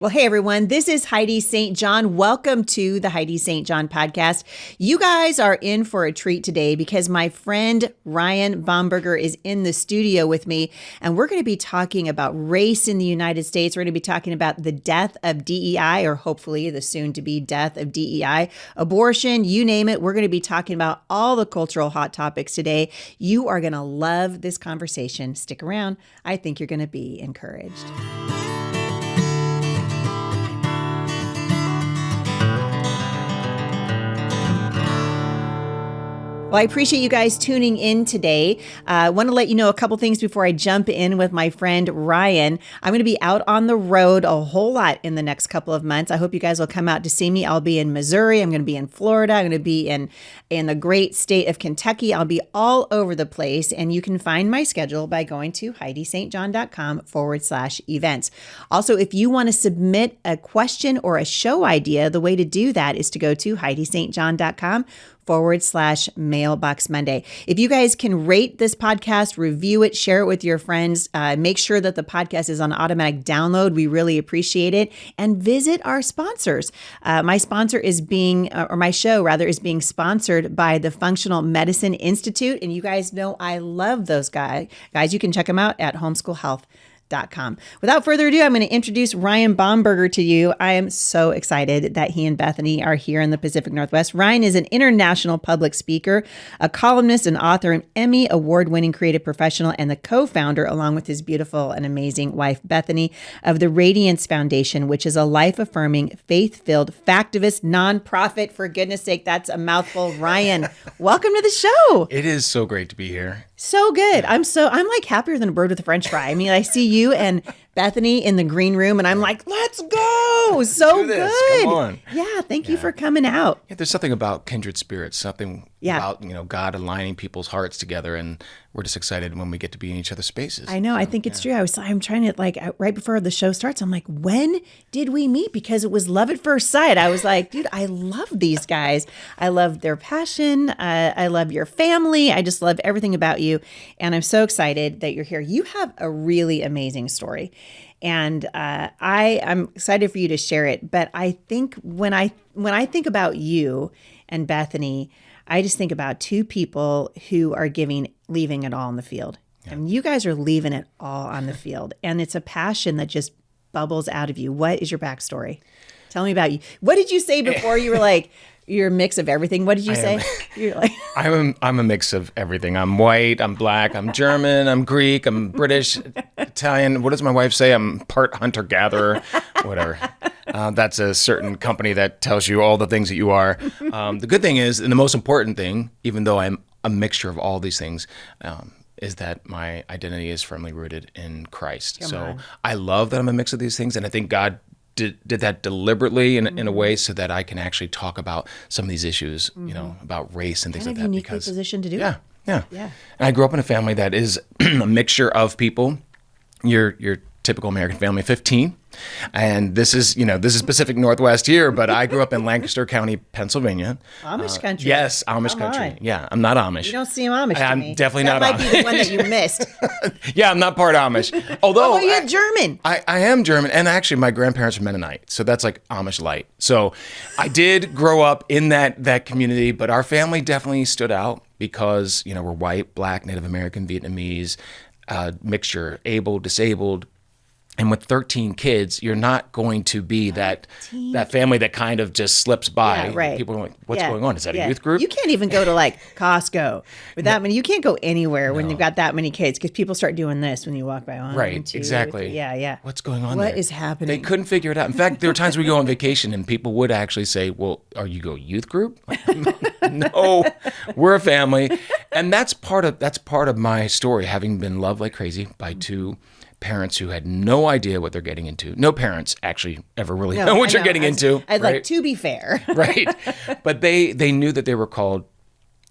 Well, hey, everyone, this is Heidi St. John. Welcome to the Heidi St. John podcast. You guys are in for a treat today because my friend Ryan Bomberger is in the studio with me, and we're going to be talking about race in the United States. We're going to be talking about the death of DEI, or hopefully the soon-to-be death of DEI, abortion, you name it. We're going to be talking about all the cultural hot topics today. You are going to love this conversation. Stick around. I think you're going to be encouraged. Well, I appreciate you guys tuning in today. I want to let you know a couple things before I jump in with my friend Ryan. I'm going to be out on the road a whole lot in the next couple of months. I hope you guys will come out to see me. I'll be in Missouri. I'm going to be in Florida. I'm going to be in the great state of Kentucky. I'll be all over the place. And you can find my schedule by going to HeidiSt.John.com/events. Also, if you want to submit a question or a show idea, the way to do that is to go to HeidiSt.John.com/Mailbox Monday. If you guys can rate this podcast, review it, share it with your friends, make sure that the podcast is on automatic download. We really appreciate it. And visit our sponsors. My show is being sponsored by the Functional Medicine Institute. And you guys know I love those guys. Guys, you can check them out at homeschoolhealth.com. Without further ado, I'm going to introduce Ryan Bomberger to you. I am so excited that he and Bethany are here in the Pacific Northwest. Ryan is an international public speaker, a columnist, an author, an Emmy award-winning creative professional, and the co-founder, along with his beautiful and amazing wife, Bethany, of the Radiance Foundation, which is a life-affirming, faith-filled, factivist nonprofit. For goodness sake, that's a mouthful. Ryan, welcome to the show. It is so great to be here. So good. I'm like happier than a bird with a French fry. I mean, I see you and Bethany in the green room and I'm like, let's go. So good. Come on. Yeah. Thank you for coming out. Yeah, there's something about kindred spirits, something about, God aligning people's hearts together. And we're just excited when we get to be in each other's spaces. I know. So, I think it's true. I'm trying to right before the show starts, I'm like, when did we meet? Because it was love at first sight. I was like, dude, I love these guys. I love their passion. I love your family. I just love everything about you. And I'm so excited that you're here. You have a really amazing story. And I'm excited for you to share it. But I think when I think about you and Bethany, I just think about two people who are leaving it all on the field. Yeah. And you guys are leaving it all on the field. And it's a passion that just bubbles out of you. What is your backstory? Tell me about you. What did you say before? You were like, you're a mix of everything. What did you say? You're like, I'm a mix of everything. I'm white, I'm black, I'm German, I'm Greek, I'm British, Italian. What does my wife say? I'm part hunter-gatherer, whatever. That's a certain company that tells you all the things that you are. The good thing is, and the most important thing, even though I'm a mixture of all these things, is that my identity is firmly rooted in Christ. So I love that I'm a mix of these things, and I think God did that deliberately in a way so that I can actually talk about some of these issues, about race and things like that. Uniquely positioned to do it. Yeah. And I grew up in a family that is a mixture of people. Your typical American family of 15. And this is Pacific Northwest here, but I grew up in Lancaster County, Pennsylvania. Amish country. Yes, Amish country. Yeah, I'm not Amish. You don't seem Amish to me. I'm definitely not That Amish. might be the one that you missed. Yeah, I'm not part Amish. Although you're German. I am German, and actually my grandparents are Mennonite, so that's like Amish light. So I did grow up in that community, but our family definitely stood out because, we're white, black, Native American, Vietnamese, mixture, able, disabled. And with 13 kids, you're not going to be that family that kind of just slips by. Yeah, right. People are like, what's going on? Is that a youth group? You can't even go to Costco with that many. You can't go anywhere when you've got that many kids because people start doing this when you walk by. Right, exactly. Yeah. What's going on there? What is happening? They couldn't figure it out. In fact, there were times we go on vacation and people would actually say, well, are you go youth group? No, we're a family. And that's part of my story, having been loved like crazy by two parents who had no idea what they're getting into. No parents actually ever really know what you're getting into. I'd like to be fair. Right. But they knew that they were called.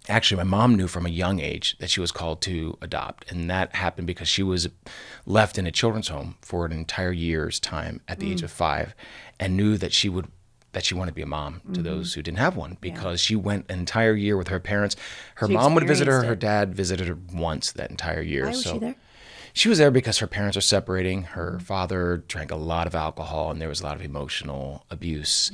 Actually, my mom knew from a young age that she was called to adopt. And that happened because she was left in a children's home for an entire year's time at the age of 5 and knew that she wanted to be a mom to those who didn't have one because she went an entire year with her parents. Her mom would visit her. Her dad visited her once that entire year. Why was she there? She was there because her parents are separating. Her father drank a lot of alcohol, and there was a lot of emotional abuse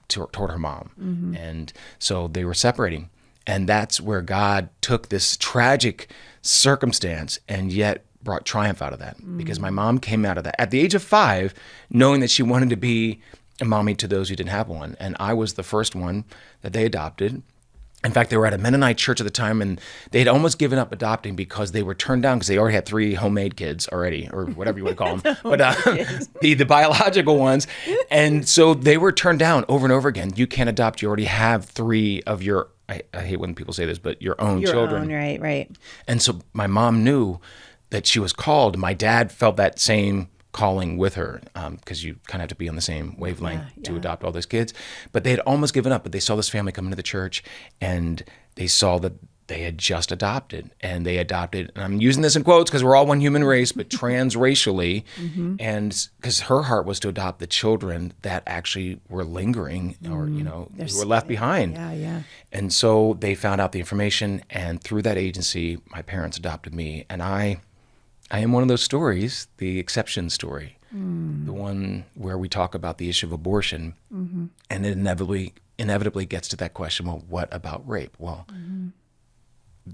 toward her mom. And so they were separating. And that's where God took this tragic circumstance and yet brought triumph out of that. Because my mom came out of that at the age of 5, knowing that she wanted to be a mommy to those who didn't have one. And I was the first one that they adopted. In fact, they were at a Mennonite church at the time, and they had almost given up adopting because they were turned down because they already had 3 homemade kids already, or whatever you would call them, but the biological ones. And so they were turned down over and over again. You can't adopt. You already have 3 of your, I hate when people say this, but your own children. Your own, right. And so my mom knew that she was called. My dad felt that same calling with her, because you kind of have to be on the same wavelength to adopt all those kids. But they had almost given up, but they saw this family come into the church, and they saw that they had just adopted, and they adopted, and I'm using this in quotes because we're all one human race, but transracially, and because her heart was to adopt the children that actually were lingering or, who were left behind. And so they found out the information, and through that agency, my parents adopted me, and I am one of those stories, the exception story, the one where we talk about the issue of abortion, and it inevitably gets to that question, well, what about rape? Well,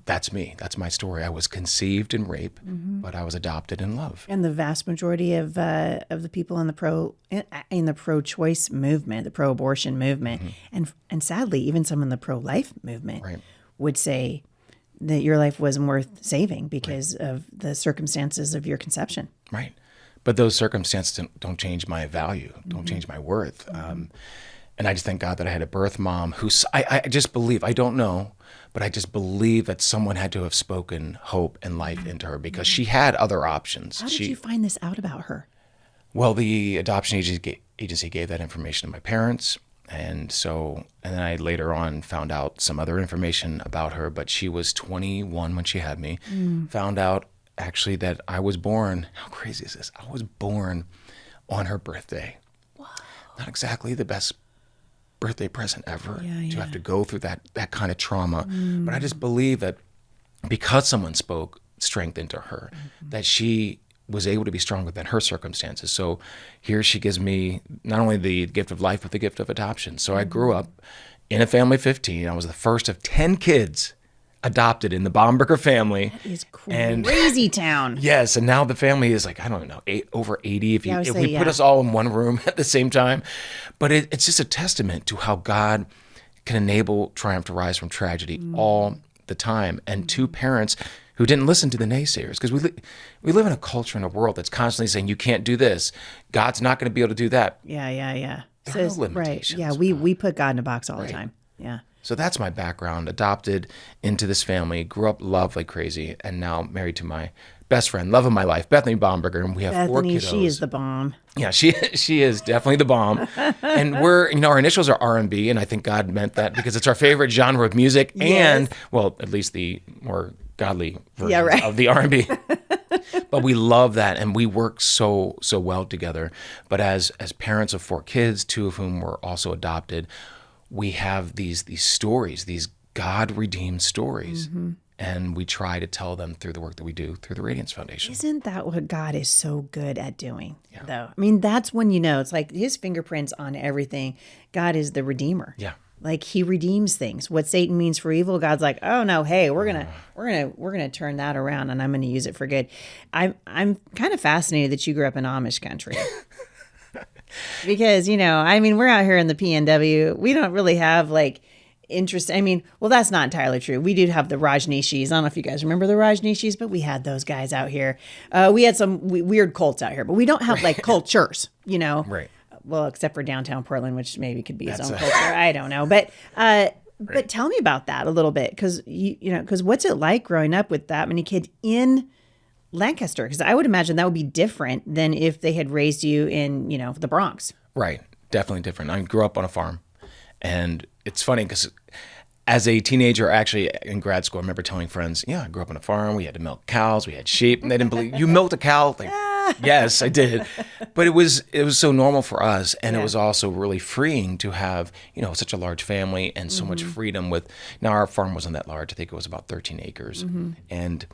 that's me. That's my story. I was conceived in rape, but I was adopted in love. And the vast majority of the people in the pro-choice movement, the pro-abortion movement, and sadly, even some in the pro-life movement would say that your life wasn't worth saving because of the circumstances of your conception. Right. But those circumstances don't change my value, don't change my worth. And I just thank God that I had a birth mom who, I just believe, I don't know, but I just believe that someone had to have spoken hope and life into her because she had other options. How did you find this out about her? Well, the adoption agency gave that information to my parents. And then I later on found out some other information about her, but she was 21 when she had me. Found out actually that I was born, how crazy is this? I was born on her birthday. Wow. Not exactly the best birthday present ever to have to go through that kind of trauma. But I just believe that because someone spoke strength into her, that she was able to be stronger than her circumstances. So here she gives me not only the gift of life, but the gift of adoption. So I grew up in a family of 15. I was the first of 10 kids adopted in the Bomberger family. That is crazy town. Yes, and now the family is like, I don't know, over 80 if we put us all in one room at the same time. But it's just a testament to how God can enable triumph to rise from tragedy all the time. And 2 parents who didn't listen to the naysayers, because we live in a culture and a world that's constantly saying, you can't do this. God's not going to be able to do that. Yeah. There are no limitations. Right. Yeah, we put God in a box all the time. Yeah. So that's my background. Adopted into this family, grew up loved like crazy, and now married to my best friend, love of my life, Bethany Bomberger, and we have 4 kiddos. She is the bomb. Yeah, she is definitely the bomb. And we're, our initials are R&B, and I think God meant that because it's our favorite genre of music, and, well, at least the more godly versions of the R&B. But we love that, and we work so well together. But as parents of 4 kids, 2 of whom were also adopted, we have these stories, these God-redeemed stories, and we try to tell them through the work that we do through the Radiance Foundation. Isn't that what God is so good at doing, though? I mean, that's when it's like his fingerprints on everything. God is the Redeemer. Yeah. Like he redeems things. What Satan means for evil, God's like, oh no, hey, we're gonna turn that around, and I'm gonna use it for good. I'm kind of fascinated that you grew up in Amish country. Because, we're out here in the PNW. We don't really have like interest. Well, that's not entirely true. We do have the Rajneeshis. I don't know if you guys remember the Rajneeshis, but we had those guys out here. We had some weird cults out here, but we don't have like cultures, Right. Well, except for downtown Portland, which maybe could be its own culture. I don't know. But tell me about that a little bit. Because, because what's it like growing up with that many kids in Lancaster? Because I would imagine that would be different than if they had raised you in, the Bronx. Right. Definitely different. I grew up on a farm. And it's funny because as a teenager, actually in grad school, I remember telling friends, I grew up on a farm. We had to milk cows. We had sheep. And they didn't believe, you milked a cow? Like, yes, I did. But it was so normal for us. And it was also really freeing to have, such a large family and so much freedom with, now our farm wasn't that large. I think it was about 13 acres. And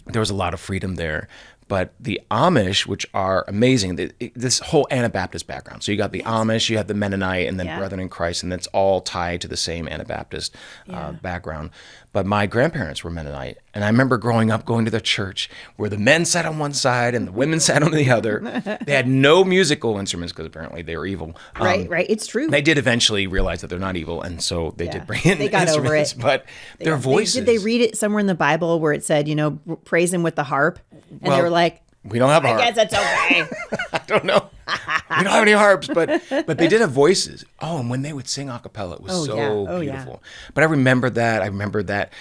there was a lot of freedom there. But the Amish, which are amazing, this whole Anabaptist background. So you got the Amish, you have the Mennonite, and then Brethren in Christ, and it's all tied to the same Anabaptist background. But my grandparents were Mennonite, and I remember growing up going to the church where the men sat on one side and the women sat on the other. They had no musical instruments because apparently they were evil. Right. It's true. They did eventually realize that they're not evil, and so they did bring in They got over instruments. it. But their voices. Did they read it somewhere in the Bible where it said, praise him with the harp? And they were like, we don't have a harp. I guess it's okay. I don't know. We don't have any harps, but they did have voices. Oh, and when they would sing a cappella, it was beautiful. Yeah. But I remember that.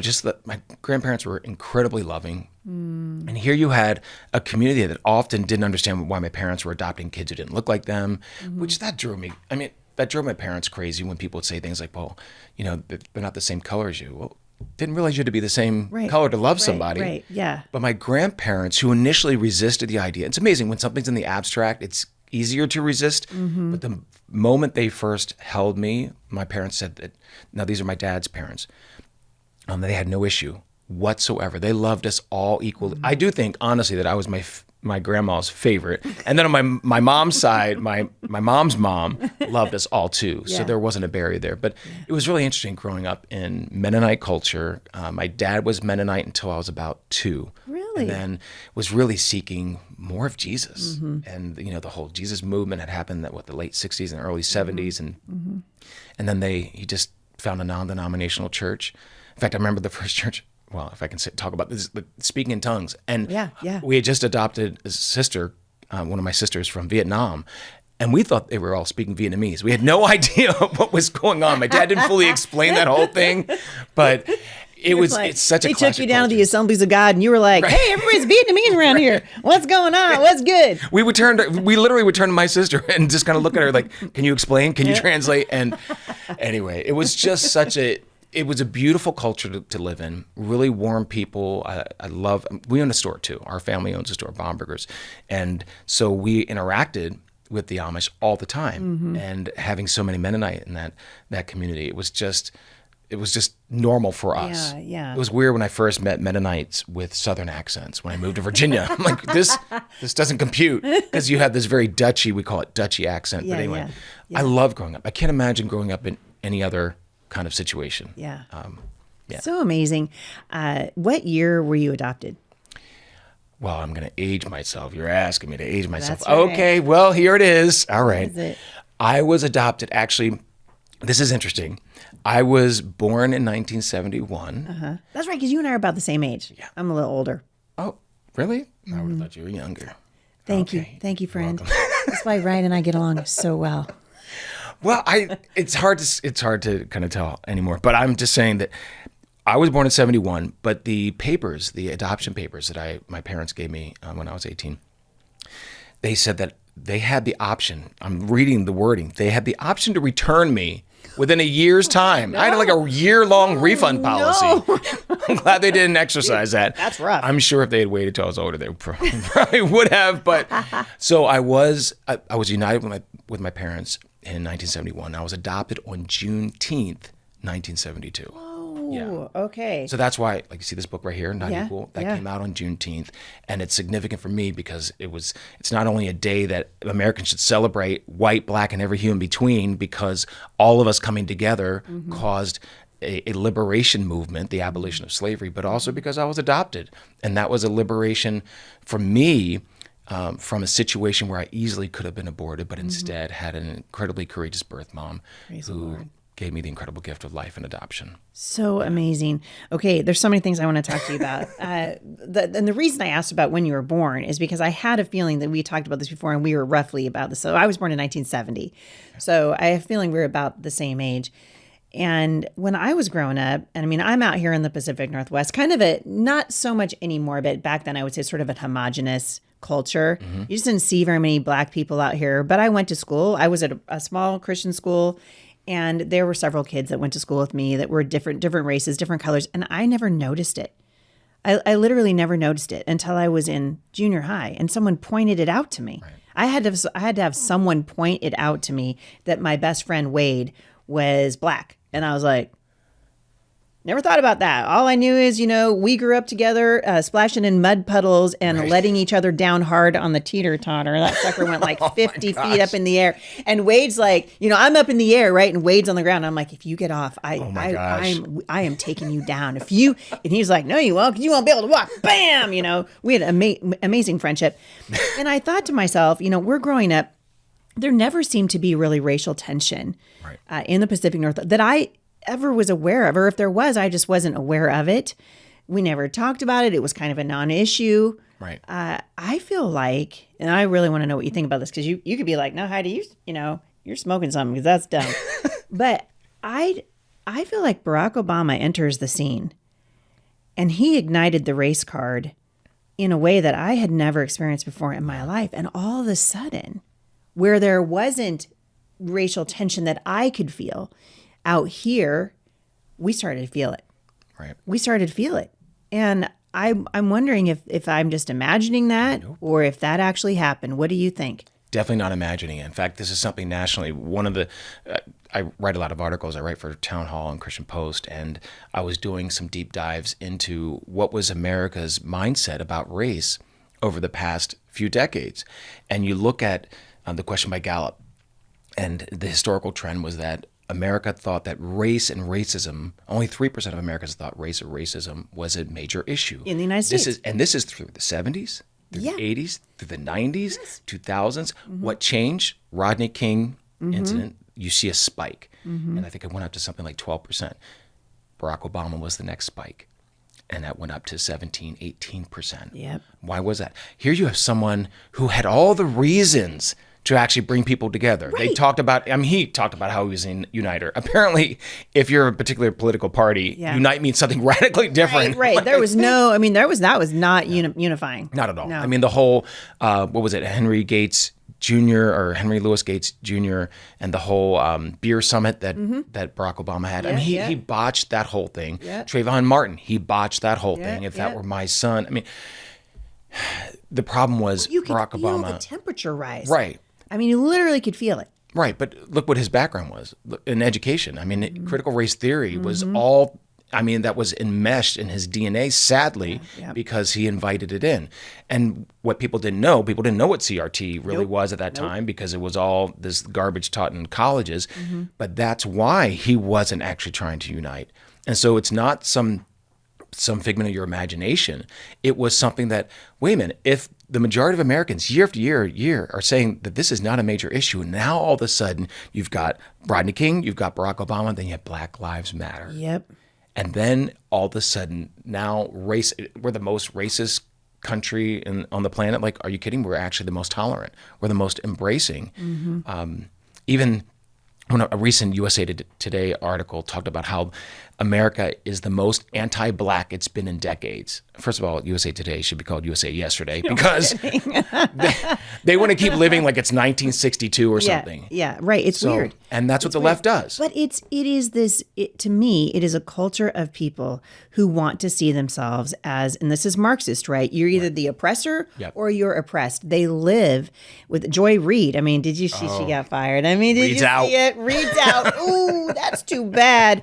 Just that my grandparents were incredibly loving. And here you had a community that often didn't understand why my parents were adopting kids who didn't look like them, which that drove me. I mean, that drove my parents crazy when people would say things like, well, they're not the same color as you. Well, didn't realize you had to be the same color to love somebody. Right, yeah. But my grandparents, who initially resisted the idea, it's amazing when something's in the abstract, it's easier to resist. But the moment they first held me, my parents said that, now these are my dad's parents, they had no issue whatsoever. They loved us all equally. I do think, honestly, that I was my grandma's favorite. And then on my mom's side, my mom's mom loved us all too. So there wasn't a barrier there. But it was really interesting growing up in Mennonite culture. My dad was Mennonite until I was about 2. Really? And then was really seeking more of Jesus. And, the whole Jesus movement had happened in the late 60s and early 70s. And then he just found a non-denominational church. In fact, I remember the first church. Well, if I can talk about this, speaking in tongues. And we had just adopted a sister, one of my sisters from Vietnam, and we thought they were all speaking Vietnamese. We had no idea what was going on. My dad didn't fully explain that whole thing, but it's such a classic They took you down to culture. the Assemblies of God, and you were like, hey, everybody's Vietnamese around here. What's going on? What's good? We literally would turn to my sister and just kind of look at her like, can you explain? Can you translate? And anyway, it was just it was a beautiful culture to live in, really warm people. We own a store too. Our family owns a store, Bombergers. And so we interacted with the Amish all the time. And having so many Mennonite in that community, it was just normal for us. Yeah. It was weird when I first met Mennonites with Southern accents when I moved to Virginia. I'm like, this doesn't compute, because you have this very Dutchy, we call it Dutchy accent. But anyway, I love growing up. I can't imagine growing up in any other kind of situation. Yeah. So amazing. What year were you adopted? Well, I'm going to age myself. You're asking me to age myself. That's right. Okay, well, here it is. All right. What is it? I was adopted, actually, this is interesting. I was born in 1971. That's right, because you and I are about the same age. Yeah. I'm a little older. Oh, really? I would have thought you were younger. Thank you, friend. That's why Ryan and I get along so well. Well, it's hard to kind of tell anymore, but I'm just saying that I was born in 71, but the adoption papers that my parents gave me when I was 18, they said that they had the option. I'm reading the wording. They had the option to return me within a year's time. I had like a year-long refund policy. No. I'm glad they didn't exercise that. That's rough. I'm sure if they had waited till I was older, they probably would have. But so I was united with my parents in 1971. I was adopted on Juneteenth, 1972. Oh, okay. So that's why, like, you see this book right here, Not Equal, that came out on Juneteenth, and it's significant for me because it's not only a day that Americans should celebrate, white, black, and every human between, because all of us coming together caused a liberation movement, the abolition of slavery, but also because I was adopted, and that was a liberation for me. From a situation where I easily could have been aborted, but instead had an incredibly courageous birth mom who gave me the incredible gift of life and adoption. So amazing. Okay, there's so many things I want to talk to you about. And the reason I asked about when you were born is because I had a feeling that we talked about this before, and we were roughly about this. So I was born in 1970. So I have a feeling we're about the same age. And when I was growing up, and I mean, I'm out here in the Pacific Northwest, kind of not so much anymore, but back then I would say sort of a homogenous culture. You just didn't see very many black people out here. But I went to school. I was at a small Christian school, and there were several kids that went to school with me that were different races, different colors, and I never noticed it. I literally never noticed it until I was in junior high, and someone pointed it out to me. Right. I had to have someone point it out to me that my best friend Wade was black, and I was like, Never thought about that. All I knew is, we grew up together, splashing in mud puddles and letting each other down hard on the teeter-totter. That sucker went like 50 feet up in the air. And Wade's like, I'm up in the air, right? And Wade's on the ground. I'm like, if you get off, I am taking you down. And he's like, no, you won't, because you won't be able to walk. Bam! We had amazing friendship. And I thought to myself, we're growing up, there never seemed to be really racial tension in the Pacific Northwest that I ever was aware of, or if there was, I just wasn't aware of it. We never talked about it. It was kind of a non-issue. Right. I feel like, and I really want to know what you think about this, because you could be like, no, Heidi, you're smoking something, because that's dumb. But I feel like Barack Obama enters the scene, and he ignited the race card in a way that I had never experienced before in my life. And all of a sudden, where there wasn't racial tension that I could feel, out here, we started to feel it. Right. We started to feel it. And I'm wondering if I'm just imagining that or if that actually happened. What do you think? Definitely not imagining it. In fact, this is something nationally. One of the, I write a lot of articles. I write for Town Hall and Christian Post, and I was doing some deep dives into what was America's mindset about race over the past few decades. And you look at the question by Gallup, and the historical trend was that America thought that race and racism, only 3% of Americans thought race or racism was a major issue. In the United States. This is through the 70s, through the 80s, through the 90s, 2000s. What changed? Rodney King incident, you see a spike. And I think it went up to something like 12%. Barack Obama was the next spike. And that went up to 17, 18%. Yep. Why was that? Here you have someone who had all the reasons to actually bring people together. Right. They talked about, he talked about how he was a uniter. Apparently, if you're a particular political party, unite means something radically different. Right. There was that was not unifying. Not at all. No. I mean, the whole, what was it, Henry Gates Jr. or Henry Louis Gates Jr. and the whole beer summit that Barack Obama had. He botched that whole thing. Yeah. Trayvon Martin, he botched that whole thing. If that were my son, the problem was You could Barack feel Obama. the temperature rise. Right. You literally could feel it. Right, but look what his background was in education. Critical race theory was all, that was enmeshed in his DNA, sadly, because he invited it in. And what people didn't know what CRT really was at that time, because it was all this garbage taught in colleges. But that's why he wasn't actually trying to unite. And so it's not some figment of your imagination. It was something that, wait a minute, if the majority of Americans year after year are saying that this is not a major issue, and now all of a sudden you've got Rodney King, you've got Barack Obama, then you have Black Lives Matter. Yep. And then all of a sudden now we're the most racist country on the planet. Like, are you kidding? We're actually the most tolerant. We're the most embracing. Even when a recent USA Today article talked about how America is the most anti-Black it's been in decades. First of all, USA Today should be called USA Yesterday, because they want to keep living like it's 1962 or something. Yeah, right. It's weird. And that's what the left does. But to me, it is a culture of people who want to see themselves as, and this is Marxist, right? You're either the oppressor or you're oppressed. They live with Joy Reid. Did you see she got fired? Did Reid's you out. see it? Reid's out. Ooh, that's too bad.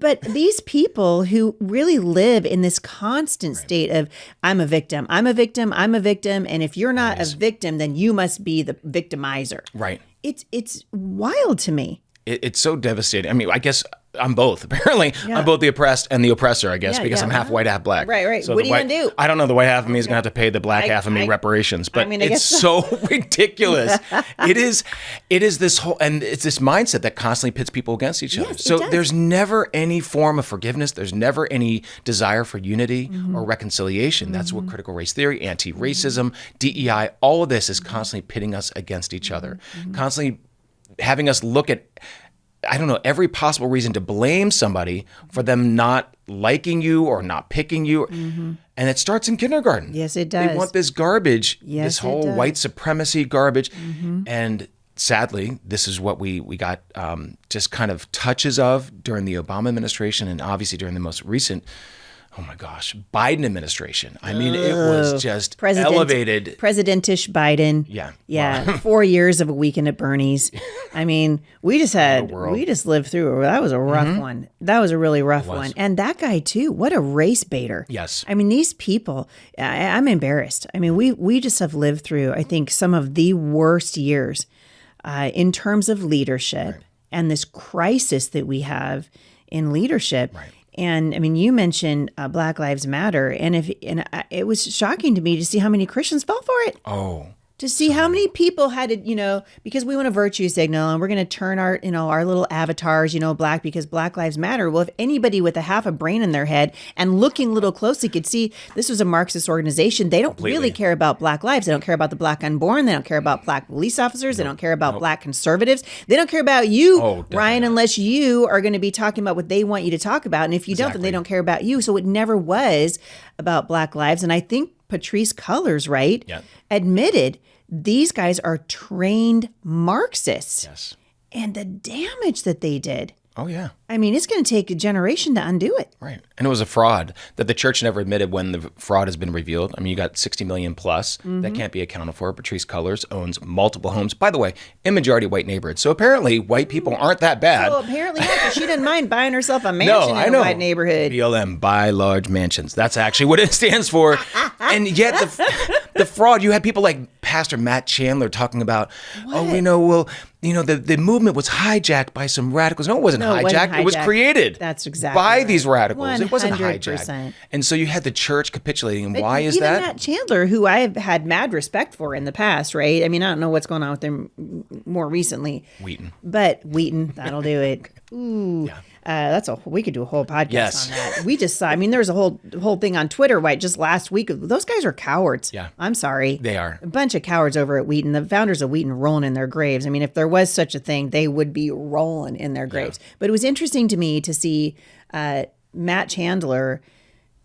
But these people who really live in this constant state of, I'm a victim, I'm a victim, I'm a victim. And if you're not a victim, then you must be the victimizer. Right. It's wild to me. It's so devastating. I guess I'm both. Apparently, I'm both the oppressed and the oppressor, I guess, because I'm half white, half black. Right. So what are you going to do? I don't know. The white half of me is going to have to pay the black half of me reparations. But it's so ridiculous. It is this whole, and it's this mindset that constantly pits people against each other. So there's never any form of forgiveness. There's never any desire for unity or reconciliation. That's what critical race theory, anti-racism, DEI, all of this is constantly pitting us against each other, constantly having us look at, every possible reason to blame somebody for them not liking you or not picking you. And it starts in kindergarten. Yes, it does. They want this garbage, Yes, this whole white supremacy garbage. And sadly, this is what we got just kind of touches of during the Obama administration, and obviously during the most recent Oh my gosh, Biden administration. I mean, it was just elevated. Presidentish Biden. Yeah. Yeah. 4 years of a weekend at Bernie's. I mean, we just lived through it. That was a rough one. That was a really rough one. And that guy too, what a race baiter. Yes. I mean, these people, I'm embarrassed. I mean, we just have lived through, I think, some of the worst years in terms of leadership and this crisis that we have in leadership. Right. And I mean, you mentioned Black Lives Matter, and it was shocking to me to see how many Christians fell for it. Oh. To see how many people had to, because we want a virtue signal and we're going to turn our little avatars, black because Black Lives Matter. Well, if anybody with a half a brain in their head and looking a little closely could see this was a Marxist organization, they don't really care about Black lives. They don't care about the Black unborn. They don't care about Black police officers. They don't care about Black conservatives. They don't care about you, Ryan, unless you are going to be talking about what they want you to talk about. And if you don't, then they don't care about you. So it never was about Black lives. And I think Patrisse Cullors, admitted these guys are trained Marxists. Yes. And the damage that they did. Oh, yeah. I mean, it's going to take a generation to undo it. Right. And it was a fraud that the church never admitted when the fraud has been revealed. I mean, you got 60 million plus that can't be accounted for. Patrisse Cullors owns multiple homes, by the way, in majority white neighborhoods. So apparently white people aren't that bad. Well, apparently not, because she didn't mind buying herself a mansion in a white neighborhood. BLM, buy large mansions. That's actually what it stands for. And yet the fraud, you had people like Pastor Matt Chandler talking about, the movement was hijacked by some radicals. No, it wasn't hijacked. It was created. That's exactly by these radicals. 100%. It wasn't hijacked. And so you had the church capitulating. And why is even that? Matt Chandler, who I've had mad respect for in the past, right? I mean, I don't know what's going on with them more recently. Wheaton, that'll do it. Ooh. Yeah. We could do a whole podcast on that. We just saw, there was a whole thing on Twitter, just last week. Those guys are cowards. Yeah. I'm sorry. They are. A bunch of cowards over at Wheaton. The founders of Wheaton rolling in their graves. I mean, if there was such a thing, they would be rolling in their graves. Yeah. But it was interesting to me to see Matt Chandler,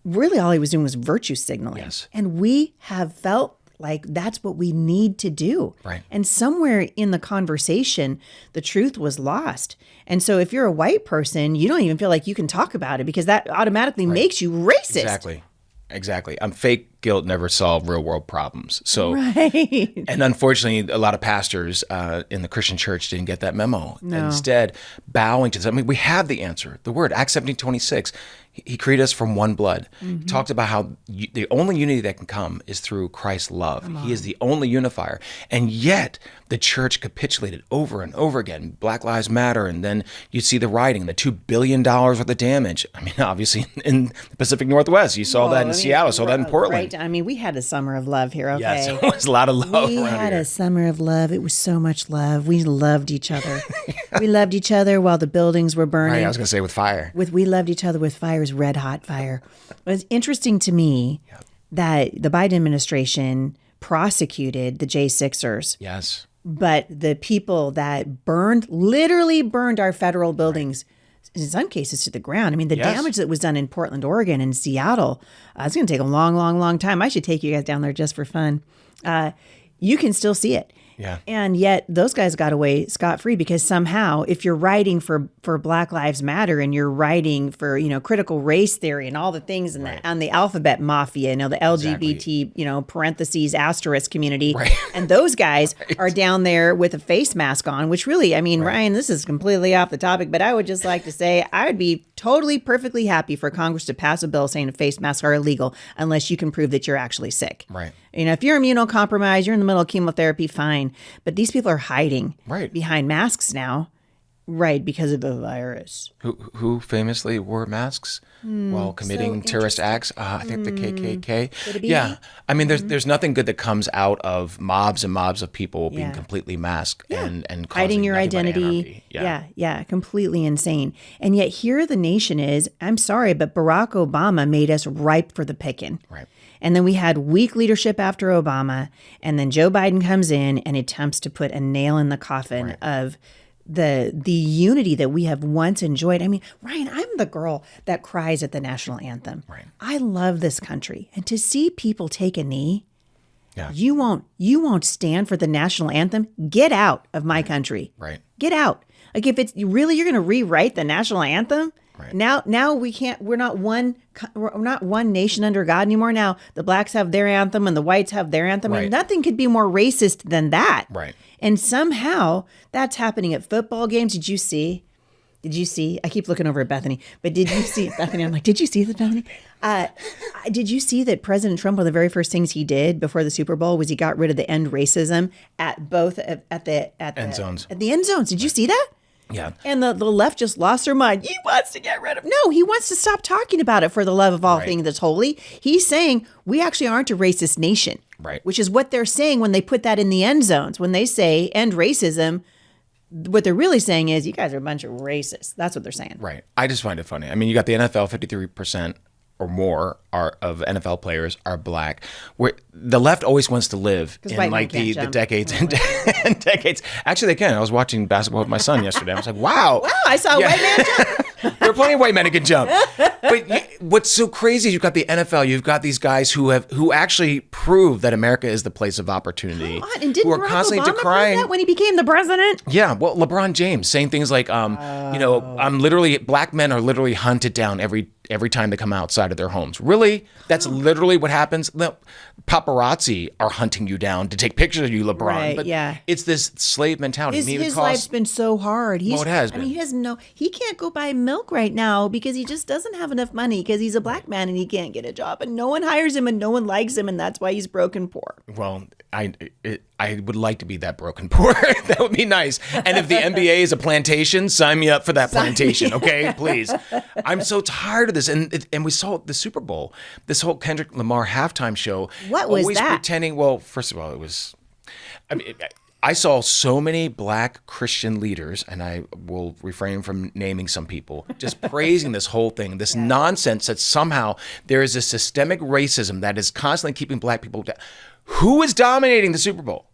really all he was doing was virtue signaling. Yes. And we have felt like that's what we need to do. Right. And somewhere in the conversation, the truth was lost. And so if you're a white person, you don't even feel like you can talk about it because that automatically makes you racist. Exactly. Fake guilt never solved real world problems. So, and unfortunately, a lot of pastors in the Christian church didn't get that memo. No. Instead, bowing to them. We have the answer. The word, Acts 17:26. He created us from one blood. He talked about how the only unity that can come is through Christ's love. He is the only unifier. And yet, the church capitulated over and over again. Black Lives Matter. And then you see the rioting, the $2 billion worth of damage. I mean, obviously, in the Pacific Northwest, you saw that in Seattle, saw that in Portland. Right. We had a summer of love here, okay? Yes, it was a lot of love We around had here. a summer of love. It was so much love. We loved each other. We loved each other while the buildings were burning. Right, I was going to say with fire. We loved each other with fire. It was red hot fire. It was interesting to me that the Biden administration prosecuted the J6ers. Yes. But the people that literally burned our federal buildings, in some cases to the ground. I mean, the damage that was done in Portland, Oregon, and Seattle, it's going to take a long, long, long time. I should take you guys down there just for fun. You can still see it. Yeah. And yet those guys got away scot-free because somehow if you're writing for Black Lives Matter and you're writing for, critical race theory and all the things on the alphabet mafia, the LGBT, parentheses, asterisk community. Right. And those guys are down there with a face mask on, which really, Ryan, this is completely off the topic, but I would just like to say I would be totally perfectly happy for Congress to pass a bill saying face masks are illegal unless you can prove that you're actually sick. Right. If you're immunocompromised, you're in the middle of chemotherapy, fine. But these people are hiding behind masks now, because of the virus. Who famously wore masks while committing terrorist acts? I think the KKK. Could it be? Yeah. There's nothing good that comes out of mobs and mobs of people being completely masked and hiding your identity. Yeah, completely insane. And yet here the nation is, I'm sorry, but Barack Obama made us ripe for the picking. Right. And then we had weak leadership after Obama. And then Joe Biden comes in and attempts to put a nail in the coffin of the unity that we have once enjoyed. Ryan, I'm the girl that cries at the national anthem. Right. I love this country. And to see people take a knee, you won't stand for the national anthem. Get out of my country. Right. Get out. Like if it's really, you're going to rewrite the national anthem. Right. Now we can't. We're not one nation under God anymore. Now the blacks have their anthem and the whites have their anthem. Right. And nothing could be more racist than that. Right. And somehow that's happening at football games. Did you see? I keep looking over at Bethany, but did you see Bethany? I'm like, did you see that, Bethany? Did you see that President Trump, one of the very first things he did before the Super Bowl was he got rid of the end racism at the End zones. At the end zones. Did you see that? Yeah. And the left just lost their mind. He wants to get rid of. No, he wants to stop talking about it for the love of all things that's holy. He's saying we actually aren't a racist nation. Right. Which is what they're saying when they put that in the end zones. When they say end racism, what they're really saying is you guys are a bunch of racists. That's what they're saying. Right. I just find it funny. I mean, you got the NFL, 53% or more of NFL players are black. Where the left always wants to live in like the decades and decades. Actually, they can. I was watching basketball with my son yesterday. I was like, wow. Wow, I saw a white man jump. There are plenty of white men who can jump. But what's so crazy is you've got the NFL, you've got these guys who actually prove that America is the place of opportunity. Come on. And didn't who are Barack constantly Obama decrying prove that when he became the president? Yeah, well, LeBron James saying things like, black men are literally hunted down every time they come outside of their homes. Really? That's literally what happens? The paparazzi are hunting you down to take pictures of you, LeBron. Right, but yeah. it's this slave mentality. His life's been so hard. It has been. I mean, he doesn't know. He can't go buy milk right now because he just doesn't have enough money because he's a black man and he can't get a job. And no one hires him and no one likes him. And that's why he's broken poor. Well, I would like to be that broken poor. That would be nice. And if the NBA is a plantation, sign me up for that plantation, okay? Please. I'm so tired of this. And we saw the Super Bowl, this whole Kendrick Lamar halftime show. What was always that? Pretending, well, first of all, it was, I saw so many black Christian leaders, and I will refrain from naming some people, just praising this whole thing, this nonsense that somehow there is a systemic racism that is constantly keeping black people down. Who is dominating the Super Bowl?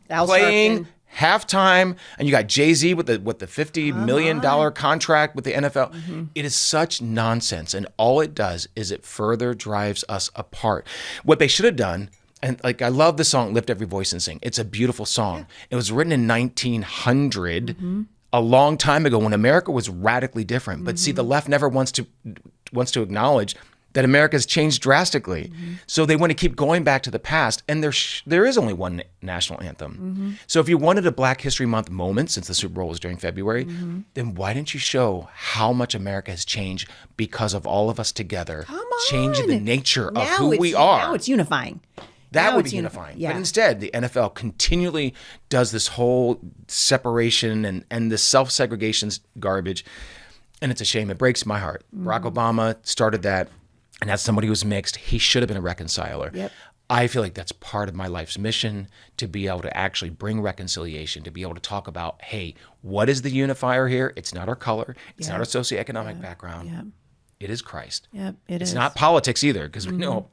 Playing halftime, and you got Jay-Z with the $50 million contract with the NFL. Mm-hmm. It is such nonsense, and all it does is it further drives us apart. What they should have done, and like I love the song "Lift Every Voice and Sing." It's a beautiful song. Yeah. It was written in 1900, a long time ago when America was radically different. But see, the left never wants to acknowledge that America has changed drastically. So they want to keep going back to the past. And there is only one national anthem. So if you wanted a Black History Month moment, since the Super Bowl was during February, then why didn't you show how much America has changed because of all of us together, changing the nature of who we are? Now it's unifying. That would be unifying. Yeah. But instead, the NFL continually does this whole separation and this self-segregation garbage. And it's a shame. It breaks my heart. Barack Obama started that. And as somebody who's mixed, he should have been a reconciler. Yep. I feel like that's part of my life's mission, to be able to actually bring reconciliation, to be able to talk about, hey, what is the unifier here? It's not our color. It's not our socioeconomic background. Yep. It is Christ. Yep, it's not politics either, because we know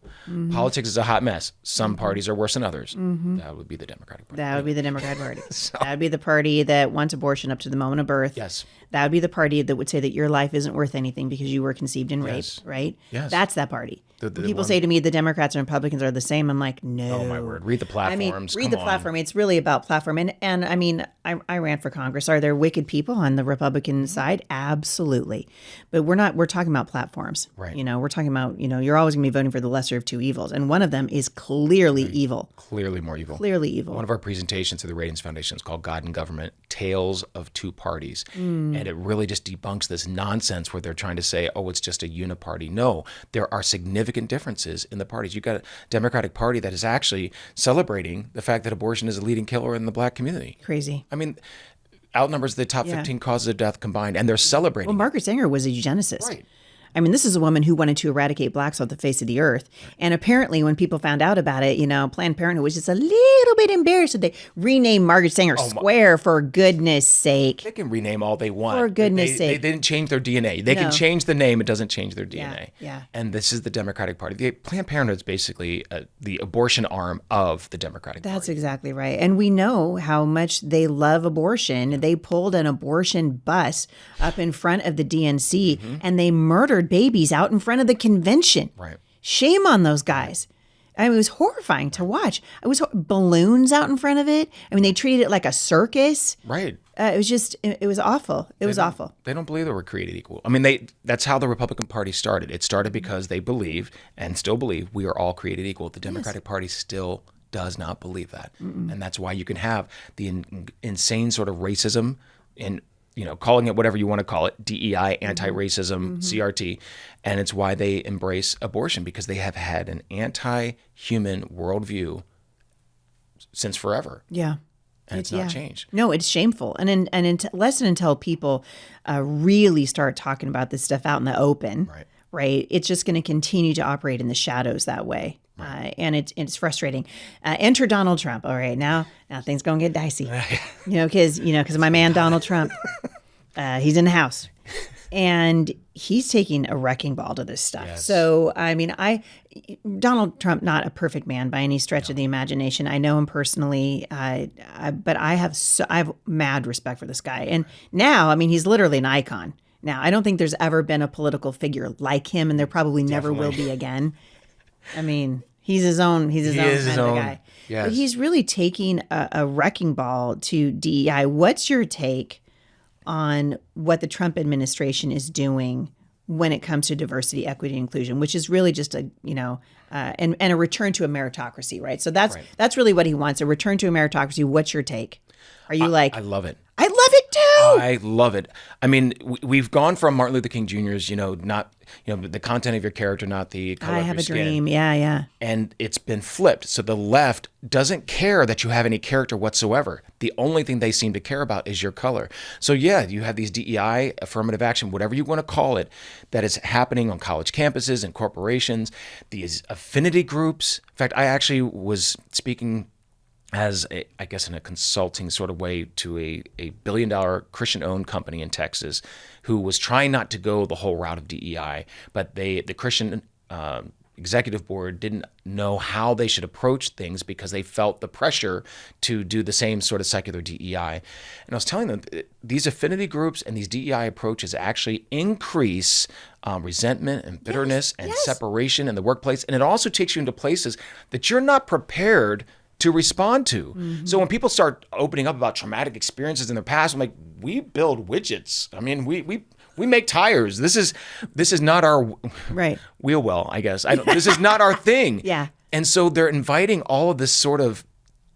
politics is a hot mess. Some parties are worse than others. That would be the Democratic Party. That would be the Democratic Party. That would be the party that wants abortion up to the moment of birth. Yes. That would be the party that would say that your life isn't worth anything because you were conceived in rape, right? Yes. That's that party. People say to me the Democrats and Republicans are the same. I'm like, no. Oh, my word. Read the platforms. Read the platform. It's really about platform. And I mean, I ran for Congress. Are there wicked people on the Republican side? Absolutely. But we're talking about platforms. Right. We're talking about, you're always going to be voting for the lesser of two evils. And one of them is clearly evil. Clearly more evil. Clearly evil. One of our presentations to the Ratings Foundation is called God and Government, Tales of Two Parties. And it really just debunks this nonsense where they're trying to say, oh, it's just a uniparty. No, there are significant differences in the parties. You've got a Democratic Party that is actually celebrating the fact that abortion is a leading killer in the Black community. Crazy. I mean, outnumbers the top 15 causes of death combined, and they're celebrating. Well, Margaret Sanger was a eugenicist. Right. I mean, this is a woman who wanted to eradicate blacks off the face of the earth. And apparently when people found out about it, Planned Parenthood was just a little bit embarrassed that they renamed Margaret Sanger Square, for goodness sake. They can rename all they want. For goodness sake. They didn't change their DNA. They can change the name. It doesn't change their DNA. Yeah. And this is the Democratic Party. The Planned Parenthood is basically the abortion arm of the Democratic Party. That's exactly right. And we know how much they love abortion. They pulled an abortion bus up in front of the DNC and they murdered babies out in front of the convention. Right. Shame on those guys. I mean, it was horrifying to watch. It was balloons out in front of it. I mean, they treated it like a circus. Right. It was just, it was awful. It was awful. They don't believe that we're created equal. I mean, that's how the Republican Party started. It started because they believed and still believe we are all created equal. The Democratic Party still does not believe that. And that's why you can have the insane sort of racism in, calling it whatever you want to call it, DEI, anti-racism, CRT. And it's why they embrace abortion, because they have had an anti-human worldview since forever. Yeah. And it's not changed. No, it's shameful. And until people really start talking about this stuff out in the open, right? It's just going to continue to operate in the shadows that way. And it's frustrating. Enter Donald Trump. All right, now things going to get dicey. Because my man Donald Trump, he's in the House. And he's taking a wrecking ball to this stuff. Yes. So, I mean, Donald Trump, not a perfect man by any stretch of the imagination. I know him personally, but I have mad respect for this guy. And now, I mean, he's literally an icon. Now, I don't think there's ever been a political figure like him, and there probably never will be again. I mean, he's his own kind of guy. Yes. But he's really taking a wrecking ball to DEI. What's your take on what the Trump administration is doing when it comes to diversity, equity, and inclusion, which is really just and a return to a meritocracy, right? So that's really what he wants, a return to a meritocracy. What's your take? Are you I love it. I love it too. I love it. I mean, we've gone from Martin Luther King Jr.'s, not the content of your character, not the color of your skin. I have a dream. Yeah. And it's been flipped. So the left doesn't care that you have any character whatsoever. The only thing they seem to care about is your color. So yeah, you have these DEI, affirmative action, whatever you want to call it, that is happening on college campuses and corporations, these affinity groups. In fact, I actually was speaking as I guess in a consulting sort of way to a $1 billion Christian-owned company in Texas who was trying not to go the whole route of DEI, but the Christian executive board didn't know how they should approach things because they felt the pressure to do the same sort of secular DEI. And I was telling them these affinity groups and these DEI approaches actually increase resentment and bitterness and separation in the workplace. And it also takes you into places that you're not prepared to respond to. Mm-hmm. So when people start opening up about traumatic experiences in their past, I'm like, we build widgets. I mean, we make tires. This is not our wheel well, I guess. This is not our thing. Yeah. And so they're inviting all of this sort of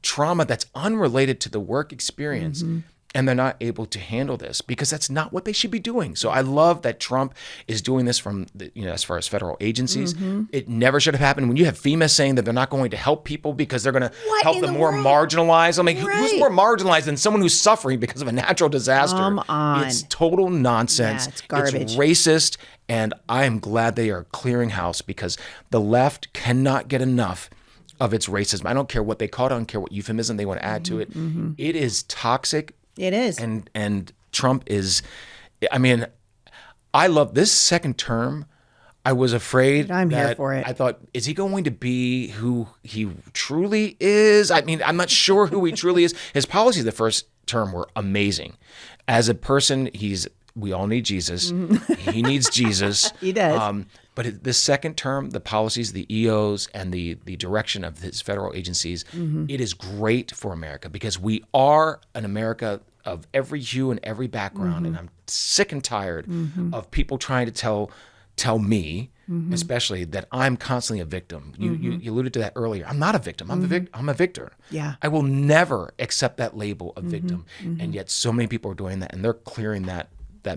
trauma that's unrelated to the work experience. Mm-hmm. And they're not able to handle this because that's not what they should be doing. So I love that Trump is doing this from, as far as federal agencies. Mm-hmm. It never should have happened. When you have FEMA saying that they're not going to help people because they're going to help the more marginalized. I mean, who's more marginalized than someone who's suffering because of a natural disaster? Come on. It's total nonsense. Yeah, it's garbage. It's racist. And I am glad they are clearing house because the left cannot get enough of its racism. I don't care what they call it. I don't care what euphemism they want to add to it. Mm-hmm. It is toxic. It is. And Trump is, I mean, I love this second term. I was afraid I'm here for it. I thought, is he going to be who he truly is? I mean, I'm not sure who he truly is. His policies the first term were amazing. As a person, we all need Jesus. Mm-hmm. He needs Jesus. He does. But the second term, the policies, the EOs, and the direction of his federal agencies, it is great for America because we are an America of every hue and every background. And I'm sick and tired of people trying to tell me, especially, that I'm constantly a victim. You alluded to that earlier. I'm not a victim. I'm a victor. Yeah. I will never accept that label of victim. And yet so many people are doing that, and they're clearing that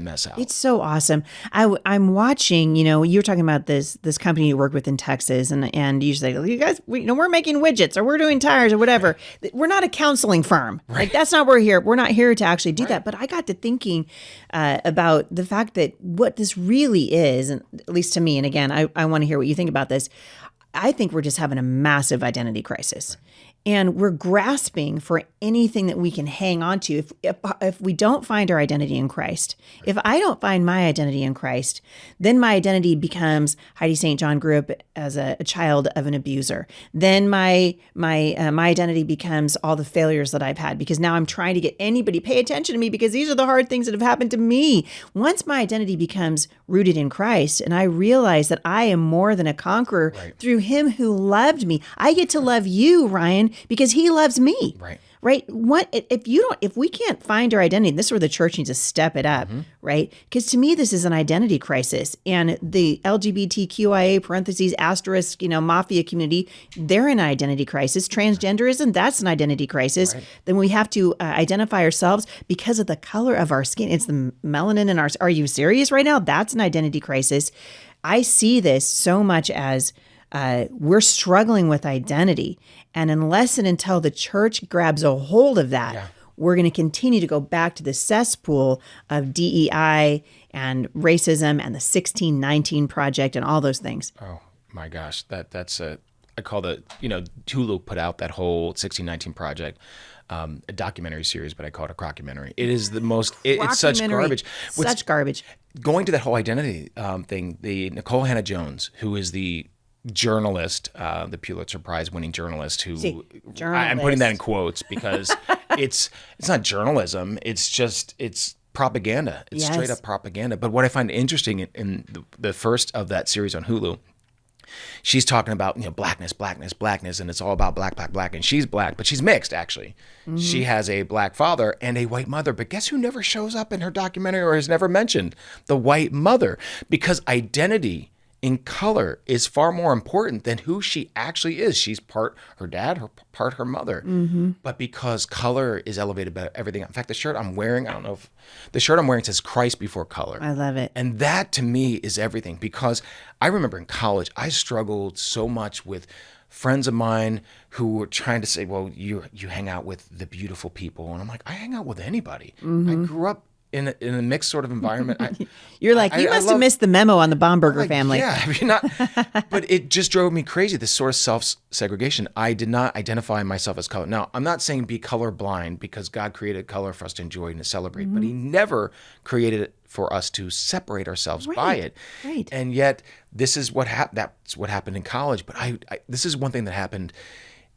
mess out. It's so awesome. I'm watching, you were talking about this company you work with in Texas, and you say, you guys, we're making widgets or we're doing tires or whatever. We're not a counseling firm. Right. Like, that's not what we're here. We're not here to actually do that. But I got to thinking about the fact that what this really is, and at least to me, and again, I want to hear what you think about this. I think we're just having a massive identity crisis. And we're grasping for anything that we can hang on to. If we don't find our identity in Christ, if I don't find my identity in Christ, then my identity becomes Heidi St. John grew up as a child of an abuser. Then my identity becomes all the failures that I've had, because now I'm trying to get anybody pay attention to me because these are the hard things that have happened to me. Once my identity becomes rooted in Christ and I realize that I am more than a conqueror through him who loved me, I get to love you, Ryan, because he loves me. Right. What if we can't find our identity, this is where the church needs to step it up, right? Because to me, this is an identity crisis. And the LGBTQIA parentheses asterisk, mafia community, they're in an identity crisis. Transgenderism, that's an identity crisis. Then we have to identify ourselves because of the color of our skin. It's the melanin in our, are you serious right now? That's an identity crisis. I see this so much as we're struggling with identity. And unless and until the church grabs a hold of that, we're going to continue to go back to the cesspool of DEI and racism and the 1619 Project and all those things. Oh my gosh, that's I call Hulu put out that whole 1619 Project, a documentary series, but I call it a crockumentary. It is the most, it's such garbage. Such garbage. Going to that whole identity thing, the Nicole Hannah-Jones, who is the journalist, the Pulitzer Prize winning journalist who I'm putting that in quotes because it's not journalism. It's propaganda. It's straight up propaganda. But what I find interesting in the first of that series on Hulu, she's talking about, blackness, and it's all about black. And she's black, but she's mixed actually. She has a black father and a white mother, but guess who never shows up in her documentary or is never mentioned? The white mother, because identity in color is far more important than who she actually is. She's part her dad, part her mother. But because color is elevated above everything. In fact, the shirt I'm wearing, I don't know if the shirt I'm wearing says Christ before color. I love it. And that to me is everything, because I remember in college, I struggled so much with friends of mine who were trying to say, well, you hang out with the beautiful people. And I'm like, I hang out with anybody. I grew up in a mixed sort of environment. You're like, you must have missed the memo on the Bomberger family. Yeah, but it just drove me crazy, this sort of self-segregation. I did not identify myself as color. Now, I'm not saying be colorblind, because God created color for us to enjoy and to celebrate, but he never created it for us to separate ourselves by it. Right. And yet, this is that's what happened in college. But this is one thing that happened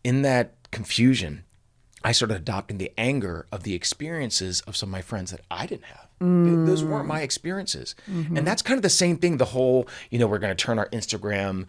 in that confusion. I started adopting the anger of the experiences of some of my friends that I didn't have. Those weren't my experiences. And that's kind of the same thing, the whole, we're going to turn our Instagram,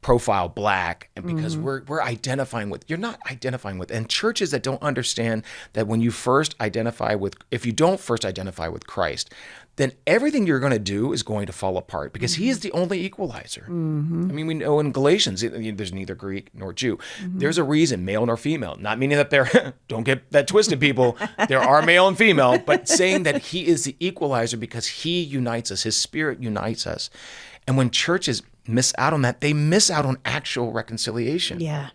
profile black, and because we're identifying with, you're not identifying with, and churches that don't understand that when you if you don't first identify with Christ, then everything you're going to do is going to fall apart, because he is the only equalizer. I mean, we know in Galatians, there's neither Greek nor Jew. There's a reason, male nor female, not meaning that they're, don't get that twisted, people. There are male and female, but saying that he is the equalizer because he unites us, his spirit unites us. And when churches miss out on that, they miss out on actual reconciliation. Yeah.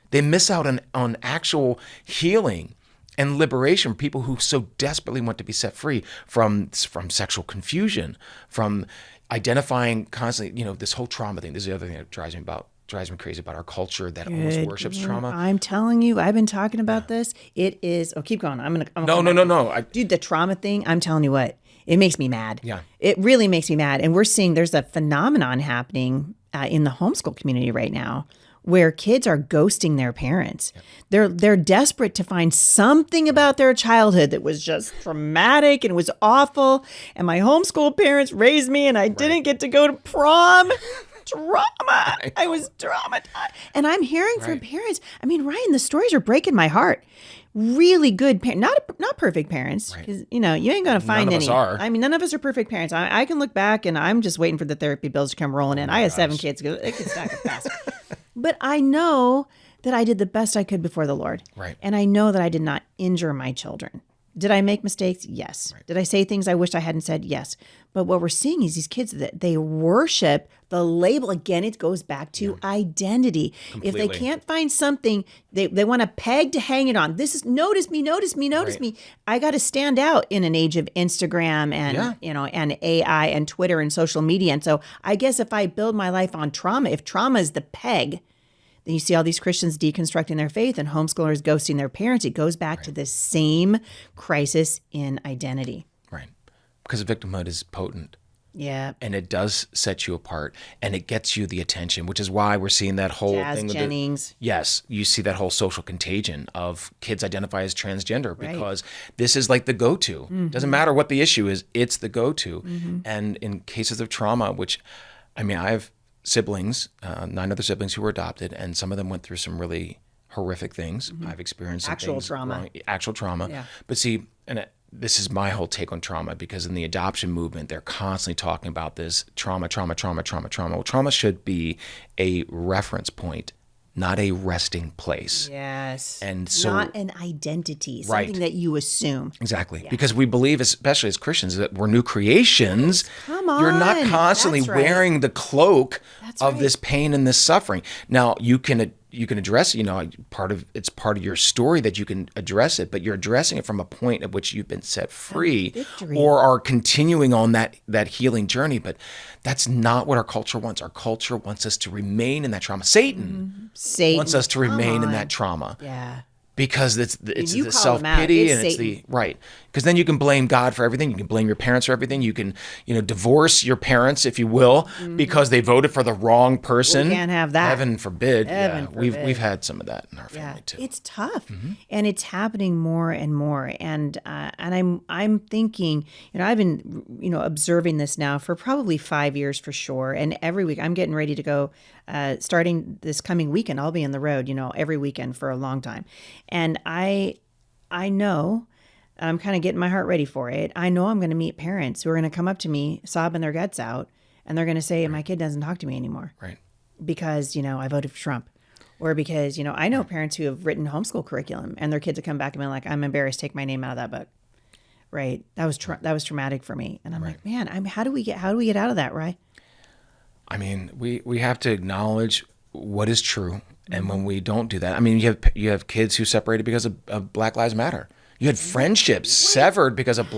They miss out on actual healing and liberation for people who so desperately want to be set free from sexual confusion, from identifying constantly, this whole trauma thing. This is the other thing that drives me crazy about our culture that almost worships trauma. I'm telling you, I've been talking about this. It is, keep going. No. Dude, the trauma thing, I'm telling you what, it makes me mad. Yeah. It really makes me mad. And we're seeing there's a phenomenon happening in the homeschool community right now where kids are ghosting their parents. Yep. They're desperate to find something about their childhood that was just traumatic and was awful. And my homeschool parents raised me and I didn't get to go to prom. Trauma. I was traumatized. And I'm hearing from parents. I mean, Ryan, the stories are breaking my heart. Really good parents, not perfect parents, because you ain't gonna find any. None of us are. I mean, none of us are perfect parents. I can look back and I'm just waiting for the therapy bills to come rolling in. I have 7 kids; it can stack up fast. But I know that I did the best I could before the Lord, and I know that I did not injure my children. Did I make mistakes? Yes. Did I say things I wished I hadn't said? Yes. But what we're seeing is these kids that they worship the label. Again, it goes back to identity. Completely. If they can't find something, they want a peg to hang it on. This is notice me. I got to stand out in an age of Instagram and and AI and Twitter and social media. And so I guess if I build my life on trauma, if trauma is the peg, Then you see all these Christians deconstructing their faith and homeschoolers ghosting their parents. It goes back to this same crisis in identity. Right. Because victimhood is potent. Yeah. And it does set you apart, and it gets you the attention, which is why we're seeing that whole Jazz thing. Jennings. Yes, you see that whole social contagion of kids identify as transgender because this is like the go-to. Doesn't matter what the issue is, it's the go-to. And in cases of trauma, which, I mean, I have siblings, 9 other siblings who were adopted, and some of them went through some really horrific things. I've experienced some Actual things trauma. actual trauma. Yeah. But see, this is my whole take on trauma, because in the adoption movement, they're constantly talking about this trauma. Well, trauma should be a reference point, not a resting place. Yes. And so, not an identity, something that you assume. Exactly. Yeah. Because we believe, especially as Christians, that we're new creations. Come on. You're not constantly wearing the cloak of this pain and this suffering. Now, you can address, it's part of your story that you can address it, but you're addressing it from a point at which you've been set free or are continuing on that healing journey. But that's not what our culture wants. Our culture wants us to remain in that trauma. Satan wants us to remain in that trauma. Yeah. Because it's the you self-pity and it's Satan. because then you can blame God for everything. You can blame your parents for everything. You can, divorce your parents, if you will, because they voted for the wrong person. We can't have that. Heaven forbid. Heaven forbid. We've had some of that in our family too. It's tough, and it's happening more and more. And I'm thinking, I've been observing this now for probably 5 years for sure. And every week I'm getting ready to go. Starting this coming weekend, I'll be on the road, every weekend for a long time. And I know, I'm kind of getting my heart ready for it. I know I'm going to meet parents who are going to come up to me, sobbing their guts out, and they're going to say, my kid doesn't talk to me anymore. Right. Because, I voted for Trump. Or because, I know parents who have written homeschool curriculum and their kids have come back and been like, I'm embarrassed, take my name out of that book. Right. That was traumatic for me. And I'm like, man, how do we get out of that, Rye? I mean, we have to acknowledge what is true, and when we don't do that, I mean, you have kids who separated because of Black Lives Matter. You had friendships severed because of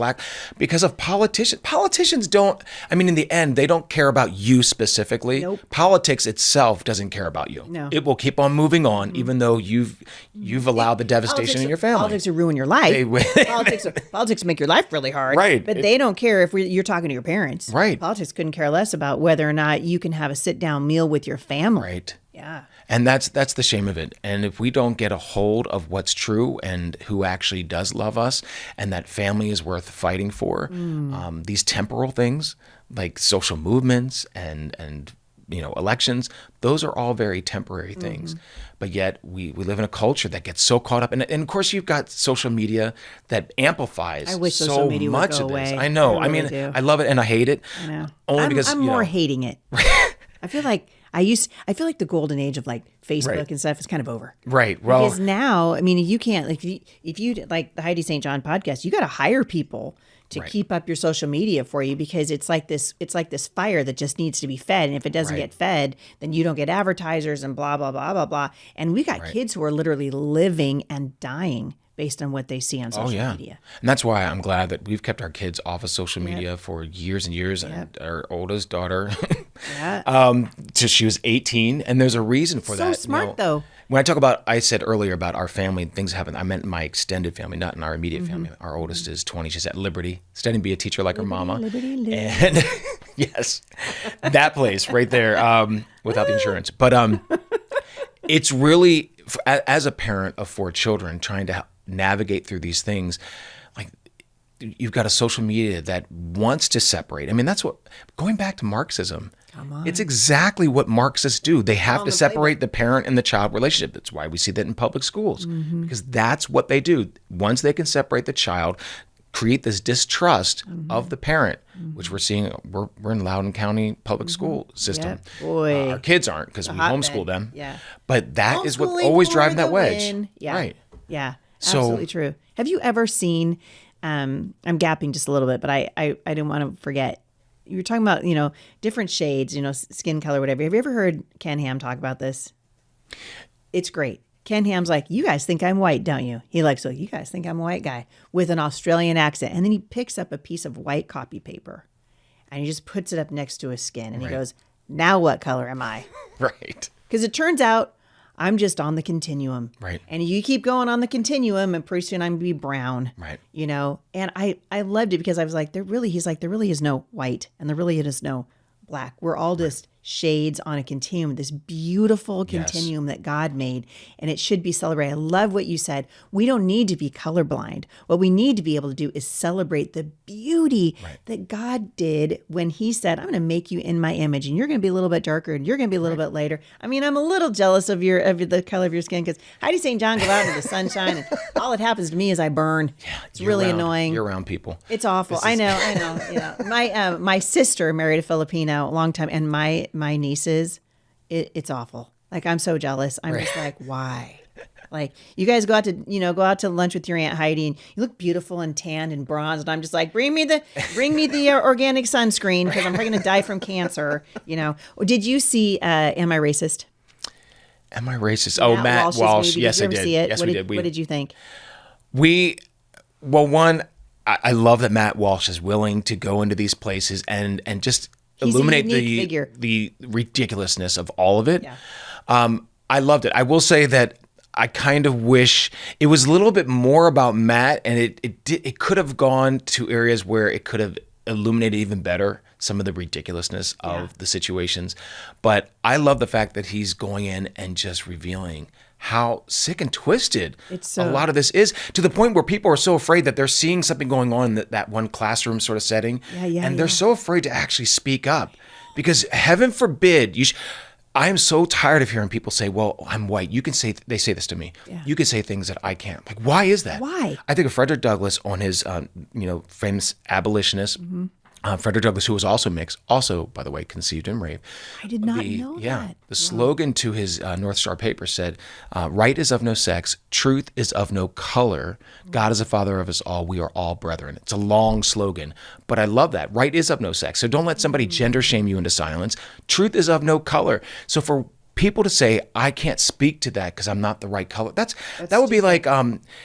politicians. Politicians don't, I mean, in the end, they don't care about you specifically. Nope. Politics itself doesn't care about you. No. It will keep on moving on, even though you've allowed the devastation in your family. Politics will ruin your life. Politics make your life really hard. Right. But they don't care if you're talking to your parents. Right. Politics couldn't care less about whether or not you can have a sit-down meal with your family. Right. Yeah. And that's the shame of it. And if we don't get a hold of what's true and who actually does love us, and that family is worth fighting for, these temporal things like social movements and elections, those are all very temporary things. But yet we live in a culture that gets so caught up. And of course, you've got social media that amplifies I wish so social media would much go of this. away. I know. I really I do. love it and I hate it. I know. Only because I'm more hating it. I feel like the golden age of like Facebook and stuff is kind of over. Right. Well, because now, I mean, you can't, like, if you like the Heidi St. John podcast, you got to hire people to keep up your social media for you, because it's like this fire that just needs to be fed. And if it doesn't get fed, then you don't get advertisers and blah, blah, blah, blah, blah. And we got kids who are literally living and dying based on what they see on social media. And that's why I'm glad that we've kept our kids off of social media for years and years. And our oldest daughter, till she was 18. And there's a reason for that. So smart, though. When I said earlier about our family, things happen. I meant my extended family, not in our immediate family. Our oldest is 20. She's at Liberty, studying to be a teacher like her mama. Liberty. And yes, that place right there, without the insurance. But it's really, as a parent of 4 children, trying to navigate through these things, like, you've got a social media that wants to separate. I mean, that's what, going back to Marxism, it's exactly what Marxists do. They have to separate the parent and the child relationship. That's why we see that in public schools, because that's what they do. Once they can separate the child, create this distrust of the parent, which we're seeing. We're in Loudoun County public school system. Yep. Boy. Our kids aren't, because we homeschool them. Yeah. But that is what always driving that wedge. Yeah. Right. Yeah. Absolutely true. Have you ever seen? I'm gapping just a little bit, but I didn't want to forget. You were talking about, different shades, skin color, whatever. Have you ever heard Ken Ham talk about this? It's great. Ken Ham's like, you guys think I'm white, don't you? He likes, so you guys think I'm a white guy with an Australian accent. And then he picks up a piece of white copy paper and he just puts it up next to his skin. And he goes, now what color am I? Right. Because it turns out I'm just on the continuum. Right. And you keep going on the continuum and pretty soon I'm going to be brown. Right. You know, and I loved it because I was like, there really is no white and there really is no black. We're all just shades on a continuum, this beautiful continuum that God made, and it should be celebrated. I love what you said. We don't need to be colorblind. What we need to be able to do is celebrate the beauty that God did when he said, I'm going to make you in my image, and you're going to be a little bit darker, and you're going to be a little bit lighter. I mean, I'm a little jealous of the color of your skin, because Heidi St. John go out into the sunshine, and all that happens to me is I burn. Yeah, it's really annoying. You're around people. It's awful. I know. Yeah. My sister married a Filipino a long time, and my nieces, it's awful. Like, I'm so jealous. I'm just like, why? Like, you guys go out to lunch with your Aunt Heidi, and you look beautiful and tanned and bronzed, and I'm just like, bring me the organic sunscreen, because I'm probably going to die from cancer. You know. Did you see Am I Racist? Am I Racist? Oh, Matt Walsh. Yes, I did. See it? Yes, we did. What did you think? I love that Matt Walsh is willing to go into these places and just illuminate the ridiculousness of all of it. Yeah. I loved it. I will say that I kind of wish it was a little bit more about Matt, and it could have gone to areas where it could have illuminated even better some of the ridiculousness of the situations. But I love the fact that he's going in and just revealing how sick and twisted a lot of this is, to the point where people are so afraid that they're seeing something going on in that one classroom sort of setting. And they're so afraid to actually speak up, because heaven forbid I am so tired of hearing people say, well, I'm white. They say this to me. Yeah. You can say things that I can't. Like, why is that? Why? I think of Frederick Douglass on his, famous abolitionist, Frederick Douglass, who was also mixed, also, by the way, conceived and raped. I did not know that. The slogan to his North Star paper said, right is of no sex, truth is of no color, God is the father of us all, we are all brethren. It's a long slogan, but I love that. Right is of no sex. So don't let somebody gender shame you into silence. Truth is of no color. So for people to say, I can't speak to that because I'm not the right color, that would be like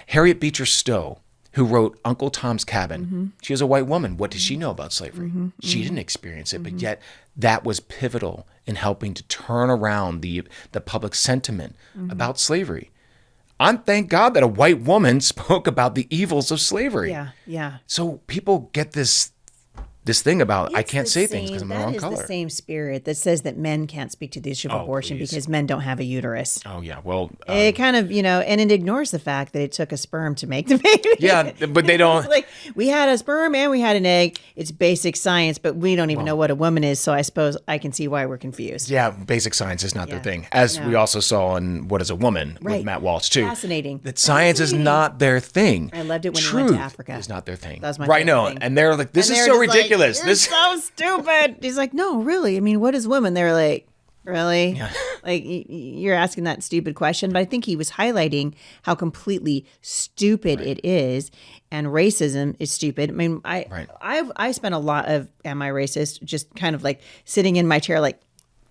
Harriet Beecher Stowe, who wrote Uncle Tom's Cabin. She was a white woman. What did she know about slavery? She didn't experience it, but yet that was pivotal in helping to turn around the public sentiment about slavery. Thank God that a white woman spoke about the evils of slavery. Yeah. So people get this thing about, I can't say things because I'm the wrong color. That is the same spirit that says that men can't speak to the issue of abortion because men don't have a uterus. Oh, yeah. Well, it kind of, and it ignores the fact that it took a sperm to make the baby. Yeah, but they don't. Like, we had a sperm and we had an egg. It's basic science, but we don't even know what a woman is. So I suppose I can see why we're confused. Yeah, basic science is not their thing. As we also saw in What is a Woman with Matt Walsh, too. Fascinating. That science is not their thing. I loved it when he went to Africa. Is not their thing. That was my favorite thing. And they're like, this is so ridiculous. Like, you're so stupid. He's like, no, really. I mean, what is women? They're like, really? Yeah. Like, you're asking that stupid question. But I think he was highlighting how completely stupid it is, and racism is stupid. I mean, I spent a lot of Am I Racist just kind of like sitting in my chair, like,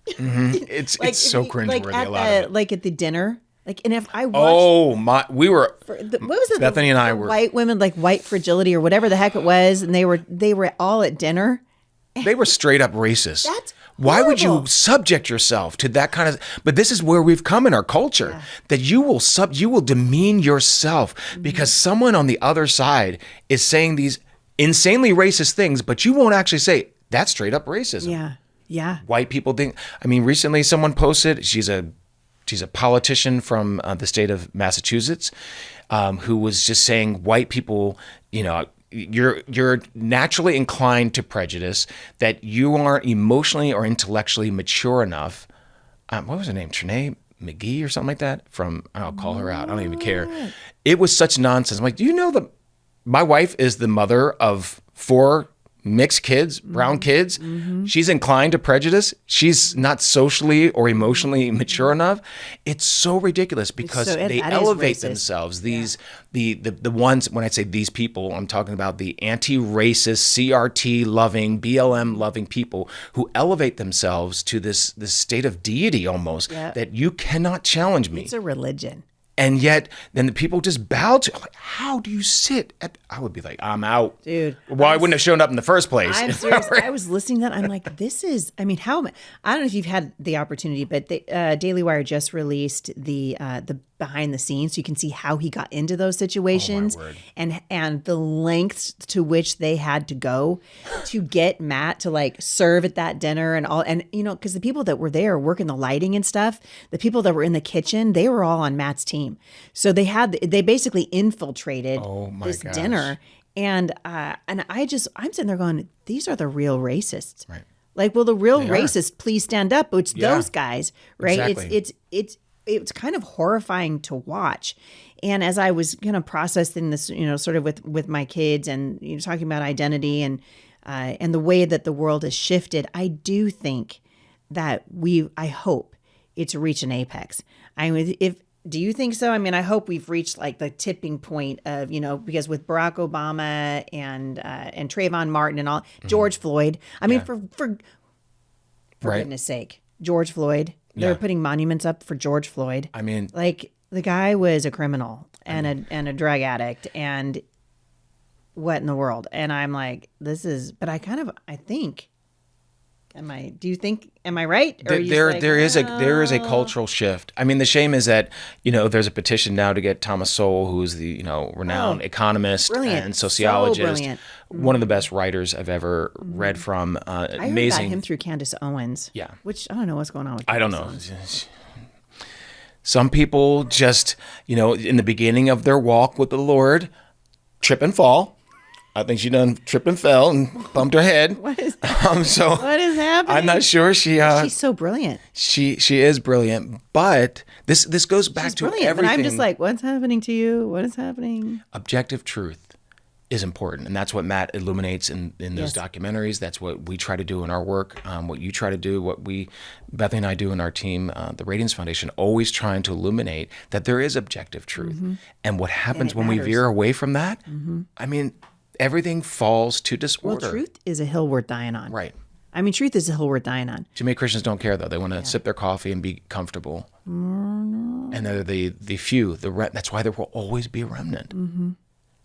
it's so cringeworthy. Like a lot of it. Like at the dinner. Like, and if I watched, we were. What was it? Bethany and I were white women, like white fragility or whatever the heck it was, and they were all at dinner. They were straight up racist. That's why would you subject yourself to that kind of? But this is where we've come in our culture, that you will demean yourself because someone on the other side is saying these insanely racist things, but you won't actually say that's straight up racism. Yeah. White people think. I mean, recently someone posted. She's a politician from the state of Massachusetts, who was just saying white people, you're naturally inclined to prejudice, that you aren't emotionally or intellectually mature enough. What was her name? Trinae McGee or something like that? I'll call her out. I don't even care. It was such nonsense. I'm like, do you know that my wife is the mother of 4 mixed kids, brown kids? She's inclined to prejudice. She's not socially or emotionally mature enough. It's so ridiculous because they elevate themselves. These the ones, when I say these people, I'm talking about the anti-racist, CRT loving, BLM loving people who elevate themselves to this state of deity almost, that you cannot challenge me. It's a religion. And yet, then the people just bow to. I'm like, how do you sit? I would be like, I'm out, dude. Well, I wouldn't have shown up in the first place. I'm serious. I was listening to that. I'm like, this is. I mean, how? I don't know if you've had the opportunity, but the Daily Wire just released the behind the scenes, so you can see how he got into those situations, and the lengths to which they had to go to get Matt to like serve at that dinner and all. And you know, because the people that were there working the lighting and stuff, the people that were in the kitchen, they were all on Matt's team. So they basically infiltrated this dinner. And I'm sitting there going, these are the real racists. Right. Like, will the real racists please stand up? It's those guys, right? Exactly. It's kind of horrifying to watch. And as I was processing this, sort of with my kids and talking about identity and the way that the world has shifted, I do think that I hope it's reached an apex. Do you think so? I mean, I hope we've reached like the tipping point of, because with Barack Obama and Trayvon Martin and all, George Floyd. I mean, for goodness sake, George Floyd. They're putting monuments up for George Floyd. I mean, like the guy was a criminal and a drug addict and what in the world? And I'm like, but I think. Am I right? Or there is a cultural shift. I mean, the shame is that, there's a petition now to get Thomas Sowell, who's the, renowned economist and sociologist, one of the best writers I've ever read from. I heard amazing. about him through Candace Owens. Yeah. Which I don't know what's going on with I don't Candace know. Owens. Some people just, in the beginning of their walk with the Lord, trip and fall. I think she done tripped and fell and bumped her head. What is what is happening? I'm not sure. She's so brilliant. She is brilliant, but this goes back to brilliant, everything. But I'm just like, what's happening to you? What is happening? Objective truth is important, and that's what Matt illuminates in those documentaries. That's what we try to do in our work. What you try to do, what Bethany and I do in our team, the Ratings Foundation, always trying to illuminate that there is objective truth, and what happens when we veer away from that. I mean, everything falls to disorder. Well, truth is a hill worth dying on. Right. I mean, truth is a hill worth dying on. Too many Christians don't care, though. They want to sip their coffee and be comfortable. And they're the few. That's why there will always be a remnant.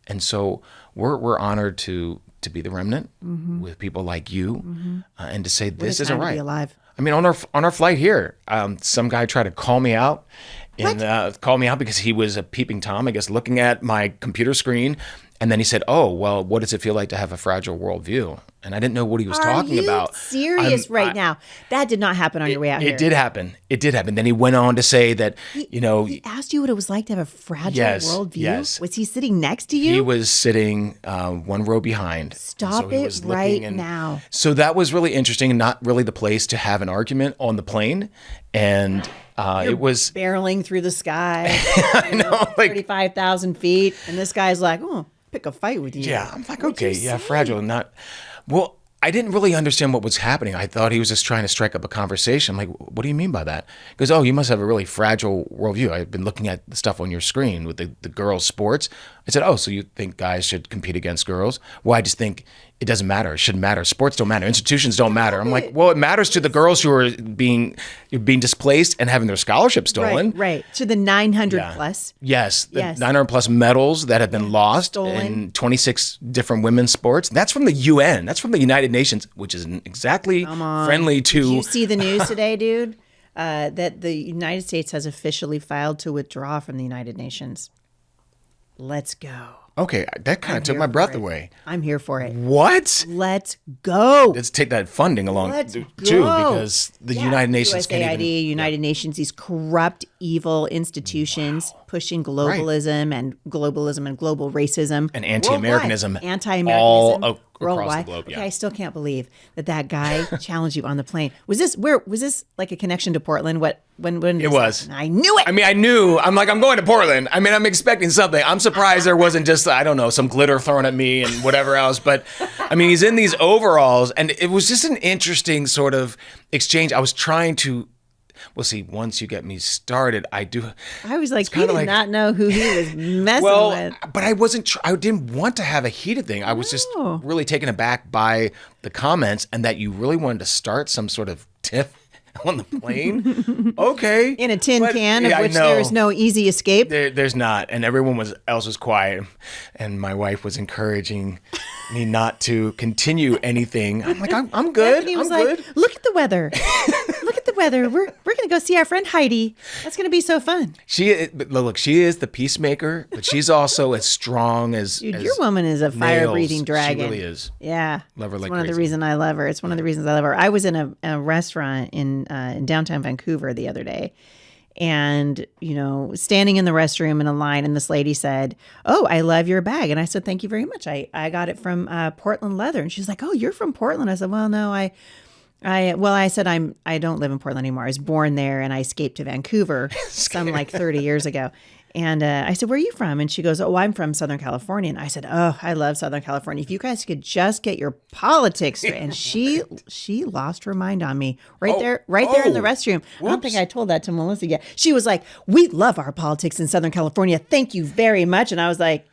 And so we're honored to be the remnant with people like you, and to say this isn't right. To be alive. I mean, on our flight here, some guy tried to call me out. And called me out because he was a peeping Tom, I guess, looking at my computer screen. And then he said, "Oh, well, what does it feel like to have a fragile worldview?" And I didn't know what he was talking about. Are you serious now? That did not happen on your way out here. It did happen. Then he went on to say that, He asked you what it was like to have a fragile worldview? Yes. Was he sitting next to you? He was sitting one row behind. Stop it right now. So that was really interesting and not really the place to have an argument on the plane. And it was barreling through the sky. I know, like 35,000 feet. And this guy's like, oh, pick a fight with you. Yeah, I'm like, okay, fragile. Well, I didn't really understand what was happening. I thought he was just trying to strike up a conversation. I'm like, what do you mean by that? He goes, oh, you must have a really fragile worldview. I've been looking at the stuff on your screen with the girls' sports. I said, oh, so you think guys should compete against girls? Well, I just think it doesn't matter. It shouldn't matter. Sports don't matter. Institutions don't matter. I'm like, well, it matters to the girls who are being displaced and having their scholarships stolen. Right. To the 900 plus. Yes. 900 plus medals that have been lost in 26 different women's sports. That's from the UN. That's from the United Nations, which isn't exactly friendly to... Did you see the news today, dude? That the United States has officially filed to withdraw from the United Nations. Let's go. Okay, that kind of took my breath away. I'm here for it. What? Let's go. Let's take that funding along too, because the United Nations can't USAID, United Nations, these corrupt, evil institutions pushing globalism and global racism and anti-Americanism, all across worldwide. the globe. Yeah. Okay, I still can't believe that guy challenged you on the plane. Was this like a connection to Portland? When it was? I knew it. I mean, I knew. I'm like, I'm going to Portland. I mean, I'm expecting something. I'm surprised there wasn't just, I don't know, some glitter thrown at me and whatever else. But I mean, he's in these overalls, and it was just an interesting sort of exchange. I was trying to. Well, see, once you get me started, I was like, he did not know who he was messing with. But I didn't want to have a heated thing. I was just really taken aback by the comments and that you really wanted to start some sort of tiff on the plane. Okay. In a tin can, of I which know. there is no easy escape. There's not. And everyone else was quiet. And my wife was encouraging me not to continue anything. I'm like, I'm good. Bethany was I'm like, good. look at the weather. Look at the weather. We're going to go see our friend Heidi. That's going to be so fun. She is the peacemaker, but she's also as strong as Dude, as your woman is a fire-breathing nails. dragon. She really is. Yeah. Love her It's like one of the crazy. reasons I love her. It's one of the reasons I love her. I was in a restaurant in downtown Vancouver the other day. And, standing in the restroom in a line, and this lady said, "Oh, I love your bag." And I said, "Thank you very much. I got it from Portland Leather." And she's like, "Oh, you're from Portland?" I said, "Well, no, I said I don't live in Portland anymore. I was born there and I escaped to Vancouver some like 30 years ago." And I said, "Where are you from?" And she goes, "Oh, I'm from Southern California." And I said, "Oh, I love Southern California. If you guys could just get your politics straight." And she lost her mind on me right there in the restroom. I don't think I told that to Melissa yet. She was like, "We love our politics in Southern California. Thank you very much." And I was like,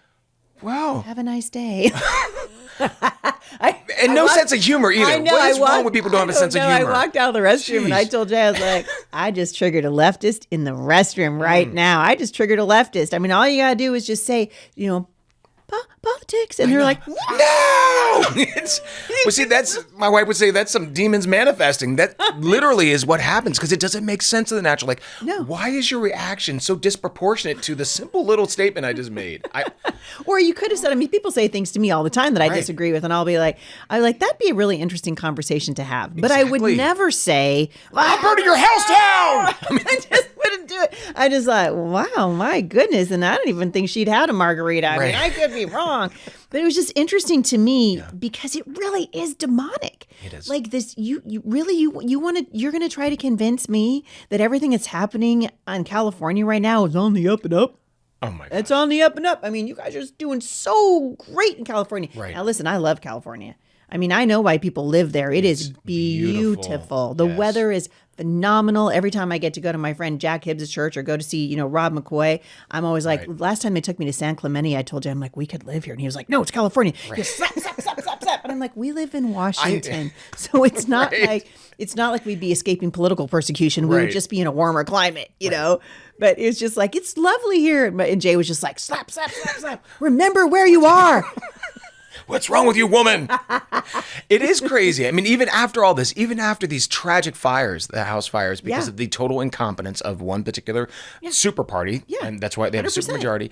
Wow. "Have a nice day." And no sense of humor either. I know. What is wrong with people who don't have a sense of humor? I walked out of the restroom and I told Jay, I was like, I just triggered a leftist in the restroom right now. I just triggered a leftist. I mean, all you got to do is just say, politics. And they're like, No! Well, see, my wife would say that's some demons manifesting. That literally is what happens because it doesn't make sense to the natural. Like, No. why is your reaction so disproportionate to the simple little statement I just made? or you could have said, people say things to me all the time that I Right. disagree with. And I'll be like, that'd be a really interesting conversation to have. But I would Exactly. never say, I'm burning your house down! I just wouldn't do it. I just thought, wow, my goodness. And I don't even think she'd had a margarita. I mean, Right. I could be wrong. But it was just interesting to me because it really is demonic. It is. Like this, you're going to try to convince me that everything that's happening in California right now is on the up and up. Oh my God. It's on the up and up. I mean, you guys are just doing so great in California. Right. Now, listen, I love California. I mean, I know why people live there. It's beautiful. beautiful. The Yes. weather is phenomenal. Every time I get to go to my friend Jack Hibbs' church or go to see, Rob McCoy, I'm always like, last time they took me to San Clemente, I told you, I'm like, we could live here. And he was like, no, it's California. Just slap, slap, slap, slap, slap. And I'm like, we live in Washington. So it's not like we'd be escaping political persecution. We would Right. just be in a warmer climate, you know? But it's just like, it's lovely here. And Jay was just like, slap, slap, slap, slap. Remember where you are. What's wrong with you, woman? It is crazy. I mean, even after all this, even after these tragic fires, the house fires, because Yeah. of the total incompetence of one particular super party, and that's why they have a 100%. supermajority,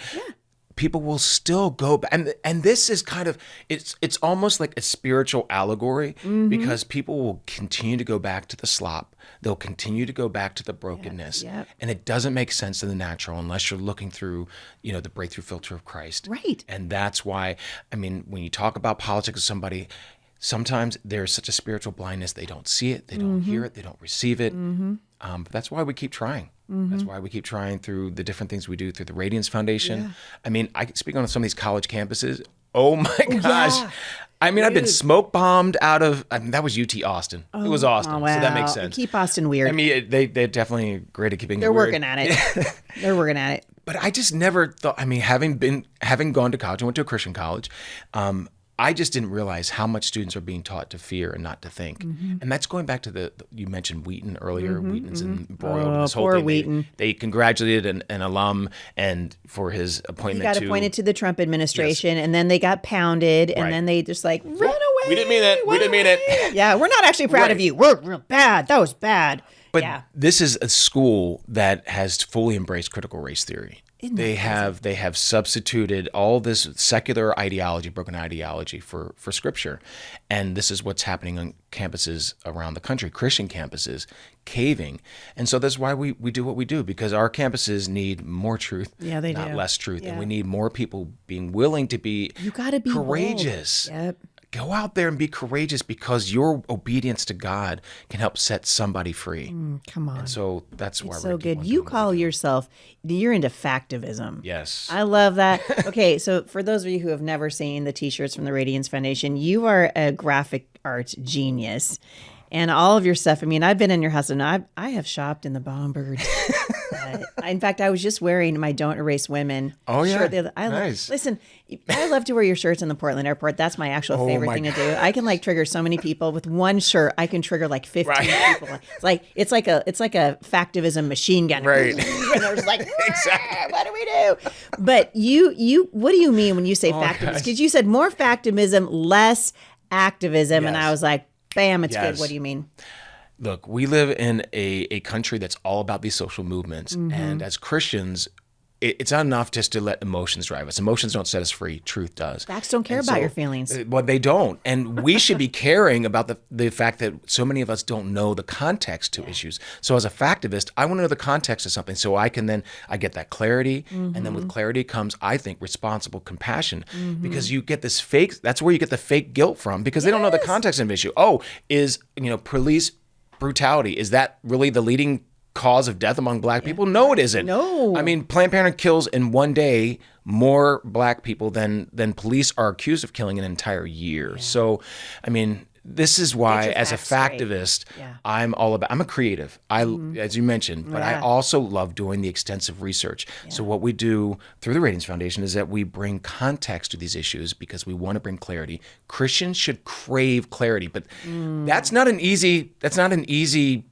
people will still go back. And this is kind of, it's almost like a spiritual allegory because people will continue to go back to the slop. They'll continue to go back to the brokenness. Yep. And it doesn't make sense in the natural unless you're looking through, the breakthrough filter of Christ. Right. And that's why, when you talk about politics with somebody, sometimes there's such a spiritual blindness. They don't see it. They don't hear it. They don't receive it. But that's why we keep trying. That's why we keep trying through the different things we do through the Radiance Foundation. I speak on some of these college campuses. Oh my gosh. yeah. I've been smoke bombed out of, that was UT Austin. It was Austin. Oh, wow. So that makes sense. Keep Austin weird. They're definitely great at keeping it They're weird. working at it. They're working at it. But I just never thought, having gone to college, I went to a Christian college, I just didn't realize how much students are being taught to fear and not to think. And that's going back to you mentioned Wheaton earlier. Wheaton's embroiled in this whole poor thing. Wheaton. They congratulated an alum and for his He appointment got appointed to the Trump administration, and then they got pounded, and Right. then they just run away. We didn't mean it. We Run didn't mean it. away. Yeah, we're not actually proud of Right. you. We're real bad. That was bad. But yeah. this is a school that has fully embraced critical race theory. They have substituted all this secular ideology, broken ideology for scripture. And this is what's happening on campuses around the country, Christian campuses, caving. And so that's why we do what we do, because our campuses need more truth, Yeah, they not do. less truth. Yeah. And we need more people being willing to be You gotta be courageous. bold. Yep. Go out there and be courageous because your obedience to God can help set somebody free. Come on. So that's why It's we're so good. You call yourself, you're into factivism. Yes. I love that. Okay, so for those of you who have never seen the t-shirts from the Radiance Foundation, you are a graphic arts genius. And all of your stuff, I've been in your house and I have shopped in the Bomberger In fact, I was just wearing my "Don't Erase Women" shirt. Nice. Listen, I love to wear your shirts in the Portland airport. That's my actual favorite thing to do. I can like trigger so many people with one shirt. I can trigger like 15 people. It's like a factivism machine gun. Right. And they're just like, Exactly. what do we do? But you, what do you mean when you say factivist? Because you said more factivism, less activism, and I was like, bam, it's good. What do you mean? Look, we live in a country that's all about these social movements. And as Christians, it's not enough just to let emotions drive us. Emotions don't set us free. Truth does. Facts don't care about your feelings. Well, they don't. And we should be caring about the fact that so many of us don't know the context to issues. So as a factivist, I want to know the context of something so I get that clarity. And then with clarity comes, I think, responsible compassion. Because you get this that's where you get the fake guilt from, because they don't know the context of an issue. Oh, is, police brutality, is that really the leading cause of death among black people? No, it isn't. No. I mean, Planned Parenthood kills in one day more black people than police are accused of killing in an entire year. Yeah. So, I mean, this is why, as a factivist, I'm a creative. As you mentioned, but I also love doing the extensive research. Yeah. So what we do through the Ratings Foundation is that we bring context to these issues because we want to bring clarity. Christians should crave clarity, but that's not an easy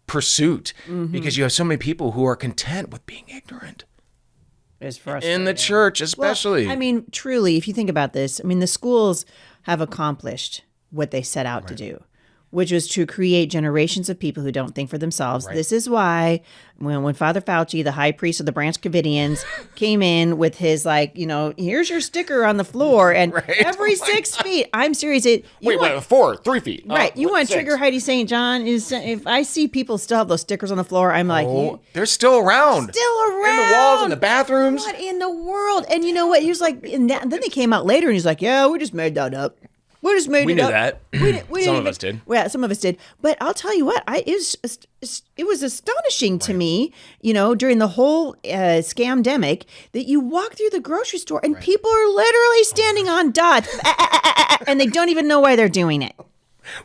pursuit because you have so many people who are content with being ignorant. It's frustrating. In the church, especially. Well, I mean, truly, if you think about this, I mean, the schools have accomplished what they set out to do, which was to create generations of people who don't think for themselves. Right. This is why when Father Fauci, the high priest of the Branch Covidians, came in with his here's your sticker on the floor, and every 6 feet, I'm serious. 3 feet. Right. You want to trigger Heidi St. John? If I see people still have those stickers on the floor, I'm like, they're still around. In the walls, in the bathrooms. What in the world? And you know what? He was like, and then they came out later and he's like, yeah, we just made that up. We just made it up. We knew that. Some of us did. Yeah, some of us did. But I'll tell you what, it was astonishing to me, during the whole scamdemic, that you walk through the grocery store and people are literally standing on dots and they don't even know why they're doing it.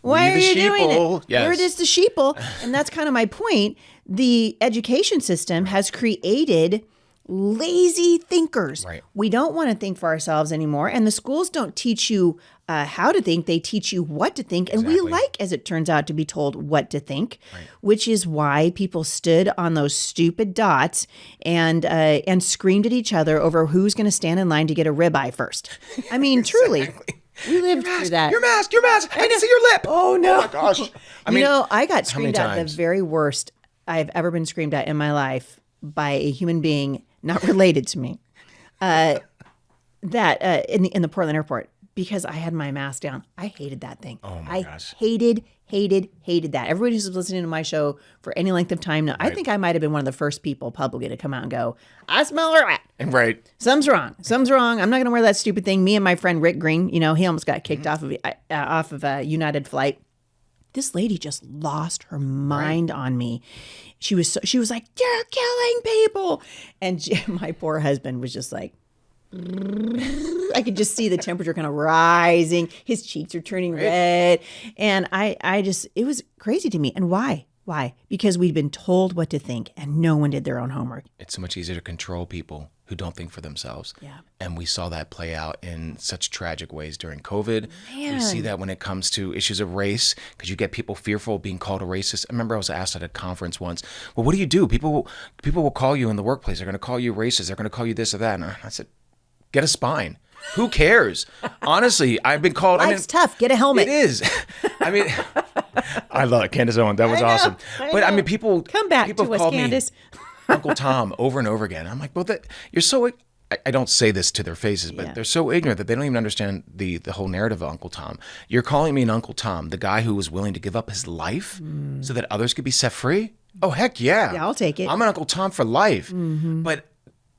Why are you doing it? Yes. There it is, the sheeple. And that's kind of my point. The education system has created lazy thinkers. Right. We don't want to think for ourselves anymore. And the schools don't teach you how to think. They teach you what to think. And we like, as it turns out, to be told what to think, which is why people stood on those stupid dots and screamed at each other over who's going to stand in line to get a ribeye first. I mean, truly. We lived through that. Your mask. I can see your lip. Oh, no. Oh, my gosh. I got screamed at the very worst I've ever been screamed at in my life by a human being not related to me, in the Portland airport, because I had my mask down. I hated that thing. Oh my gosh. Hated that. Everybody who's listening to my show for any length of time now, I think I might have been one of the first people publicly to come out and go, I smell a rat. Right. Something's wrong. I'm not going to wear that stupid thing. Me and my friend Rick Green, he almost got kicked off of a United flight. This lady just lost her mind on me. She was like, you're killing people. And my poor husband was just like, I could just see the temperature kind of rising. His cheeks are turning red. And it was crazy to me. And why? Why? Because we'd been told what to think and no one did their own homework. It's so much easier to control people who don't think for themselves. Yeah. And we saw that play out in such tragic ways during COVID. Man. We see that when it comes to issues of race, because you get people fearful of being called a racist. I remember I was asked at a conference once, well, what do you do? People will call you in the workplace. They're going to call you racist. They're going to call you this or that. And I said, get a spine. Who cares? Honestly, I've been called. Life's tough. Get a helmet. It is. I mean, I love it. Candace Owen. That was awesome. But I mean, people come back people to us, call Candace. Me Uncle Tom over and over again. I'm like, well, you're so. I don't say this to their faces, but they're so ignorant that they don't even understand the whole narrative of Uncle Tom. You're calling me an Uncle Tom, the guy who was willing to give up his life so that others could be set free? Oh, heck yeah. Yeah, I'll take it. I'm an Uncle Tom for life. Mm-hmm. But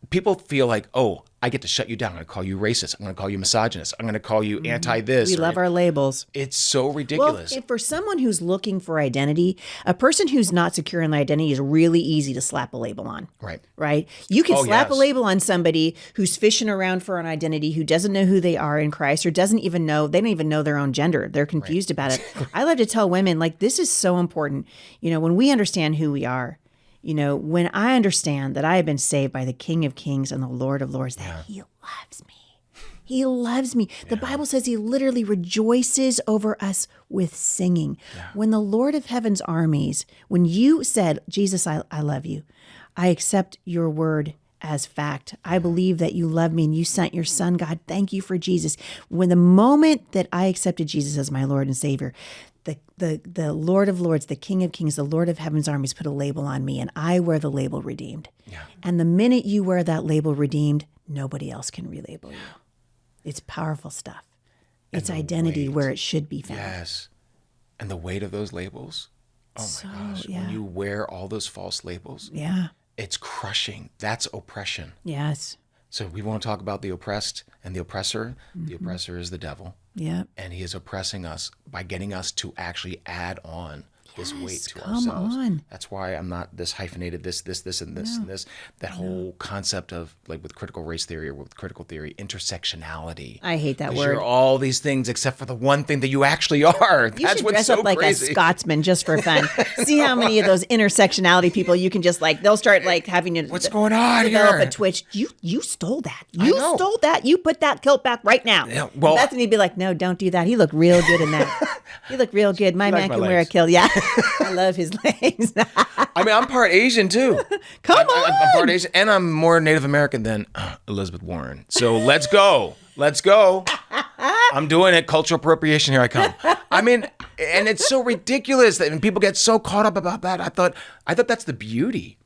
people feel like, oh, I get to shut you down. I'm going to call you racist. I'm going to call you misogynist. I'm going to call you anti-this. We love our labels. It's so ridiculous. Well, for someone who's looking for identity, a person who's not secure in their identity is really easy to slap a label on. Right. Right? You can slap a label on somebody who's fishing around for an identity, who doesn't know who they are in Christ, or they don't even know their own gender. They're confused about it. I love to tell women, like, this is so important. When we understand who we are, when I understand that I have been saved by the King of Kings and the Lord of Lords, that he loves me. He loves me. The Bible says he literally rejoices over us with singing. Yeah. When the Lord of Heaven's armies, when you said, Jesus, I love you. I accept your word as fact. I believe that you love me and you sent your son. God, thank you for Jesus. When the moment that I accepted Jesus as my Lord and Savior, the Lord of Lords, the King of Kings, the Lord of Heaven's armies put a label on me, and I wear the label redeemed. Yeah. And the minute you wear that label redeemed, nobody else can relabel you. It's powerful stuff. It's identity where it should be found. Yes. And the weight of those labels. Oh my gosh. Yeah. When you wear all those false labels. Yeah. It's crushing. That's oppression. Yes. So we want to talk about the oppressed and the oppressor. Mm-hmm. The oppressor is the devil. Yeah. And he is oppressing us by getting us to actually add on this weight to come ourselves. On. That's why I'm not this hyphenated, this, and this, and this. That whole concept of, like with critical race theory or with critical theory, intersectionality. I hate that word. You're all these things except for the one thing that you actually are. You should dress up like a Scotsman just for fun. See how many of those intersectionality people you can just they'll start having to what's going on develop here? A twitch. You stole that. You stole that. You put that kilt back right now. Yeah, well, Bethany'd be like, no, don't do that. He looked real good in that. He looked real good. My man can wear a kilt. Yeah. I love his legs. I mean, I'm part Asian too. Come on. I'm part Asian, and I'm more Native American than Elizabeth Warren. So let's go. Let's go. I'm doing it. Cultural appropriation. Here I come. I mean, and it's so ridiculous that people get so caught up about that. I thought that's the beauty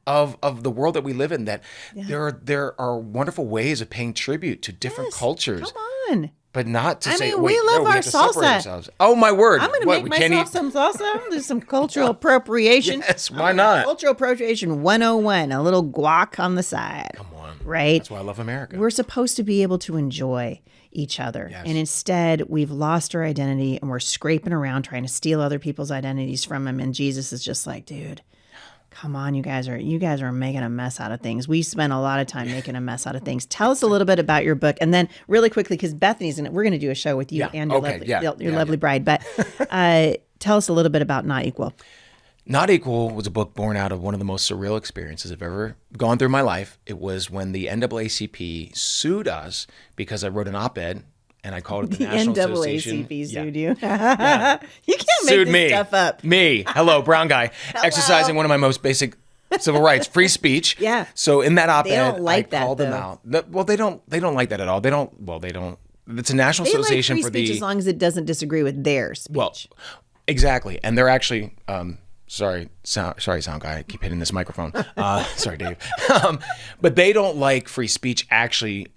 of the world that we live in, that there are wonderful ways of paying tribute to different cultures. Come on. But not to say, we love our salsa. Oh, my word. I'm going to make myself some salsa. I'm going to do some cultural appropriation. Yes, why not? Cultural appropriation 101, a little guac on the side. Come on. Right? That's why I love America. We're supposed to be able to enjoy each other. Yes. And instead, we've lost our identity and we're scraping around trying to steal other people's identities from them. And Jesus is just like, dude, come on, you guys are making a mess out of things. We spend a lot of time making a mess out of things. Tell us a little bit about your book, and then really quickly, because Bethany's in it, we're going to do a show with you and your lovely bride. But tell us a little bit about Not Equal. Not Equal was a book born out of one of the most surreal experiences I've ever gone through in my life. It was when the NAACP sued us because I wrote an op-ed. And I called it the National Association. The NAACP sued you. You can't make this stuff up. Me. Hello, brown guy. Exercising one of my most basic civil rights, free speech. Yeah. So in that op-ed, they don't like I called them out. Well, they don't like that at all. They don't. It's a National Association like free speech as long as it doesn't disagree with their speech. Well, exactly. And they're actually, sorry, sound guy. I keep hitting this microphone. Sorry, Dave. But they don't like free speech actually.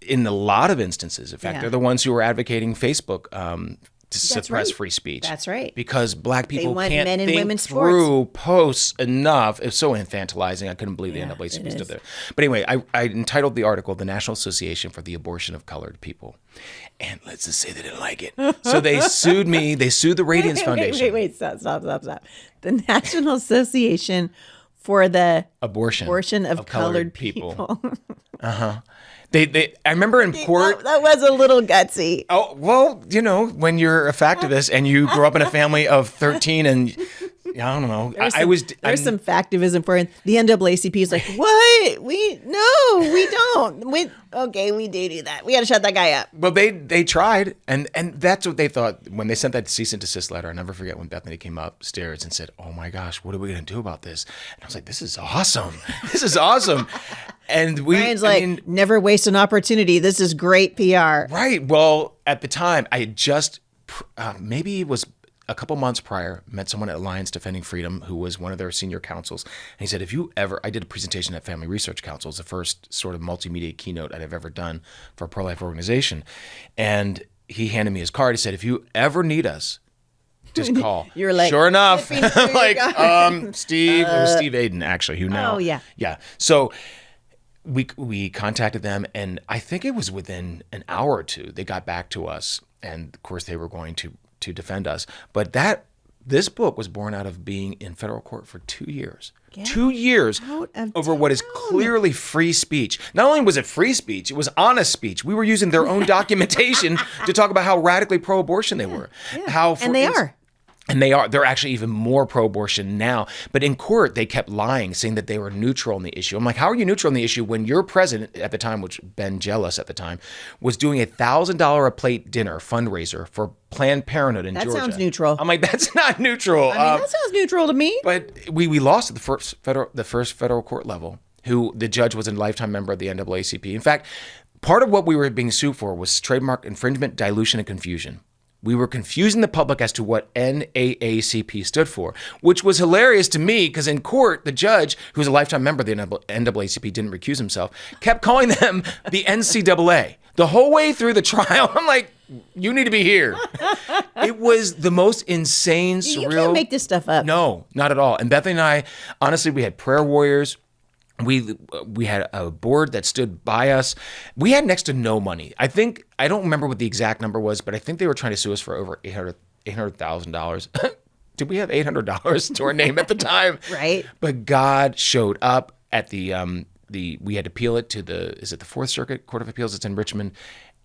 In a lot of instances, in fact, they're the ones who are advocating Facebook to suppress free speech. That's right. Because black people want can't men and think women's through posts enough. It's so infantilizing. I couldn't believe the NAACP stood there. But anyway, I entitled the article, "The National Association for the Abortion of Colored People." And let's just say they didn't like it. So they sued me. They sued the Radiance Foundation. Wait. Stop. The National Association for the Abortion of Colored People. Uh-huh. I remember in court. That was a little gutsy. Oh, well, when you're a factivist and you grow up in a family of 13 and I don't know. There's some factivism for it. The NAACP is like, what? We don't. We do that. We got to shut that guy up. Well, they tried, and that's what they thought when they sent that cease and desist letter. I'll never forget when Bethany came upstairs and said, "Oh my gosh, what are we going to do about this?" And I was like, "This is awesome. This is awesome." And Brian's never waste an opportunity. This is great PR. Right. Well, at the time, I had just maybe it was a couple months prior, met someone at Alliance Defending Freedom who was one of their senior counsels. And he said, I did a presentation at Family Research Council. It's the first sort of multimedia keynote I've ever done for a pro-life organization. And he handed me his card. He said, if you ever need us, just call. You're like, sure enough. I'm like, Steve, it was Steve Aiden, actually, who now. Oh, yeah. Yeah. So we contacted them, and I think it was within an hour or two, they got back to us. And of course, they were going to defend us. But this book was born out of being in federal court for 2 years. 2 years over what is clearly free speech. Not only was it free speech, it was honest speech. We were using their own documentation to talk about how radically pro-abortion they were. Yeah. And they are. And they're actually even more pro-abortion now. But in court, they kept lying, saying that they were neutral on the issue. I'm like, how are you neutral on the issue when your president at the time, which Ben Jealous at the time, was doing $1,000 a plate dinner fundraiser for Planned Parenthood in Georgia? That sounds neutral. I'm like, that's not neutral. That sounds neutral to me. But we lost at the first federal court level, who the judge was a lifetime member of the NAACP. In fact, part of what we were being sued for was trademark infringement, dilution, and confusion. We were confusing the public as to what NAACP stood for, which was hilarious to me because in court, the judge, who was a lifetime member of the NAACP, didn't recuse himself, kept calling them the NCAA. The whole way through the trial, I'm like, you need to be here. It was the most insane, surreal. You can't make this stuff up. No, not at all. And Bethany and I, honestly, we had prayer warriors. We had a board that stood by us. We had next to no money. I don't remember what the exact number was, but I think they were trying to sue us for over $800,000. Did we have $800 to our name at the time? Right. But God showed up at we had to appeal it to the Fourth Circuit Court of Appeals. It's in Richmond.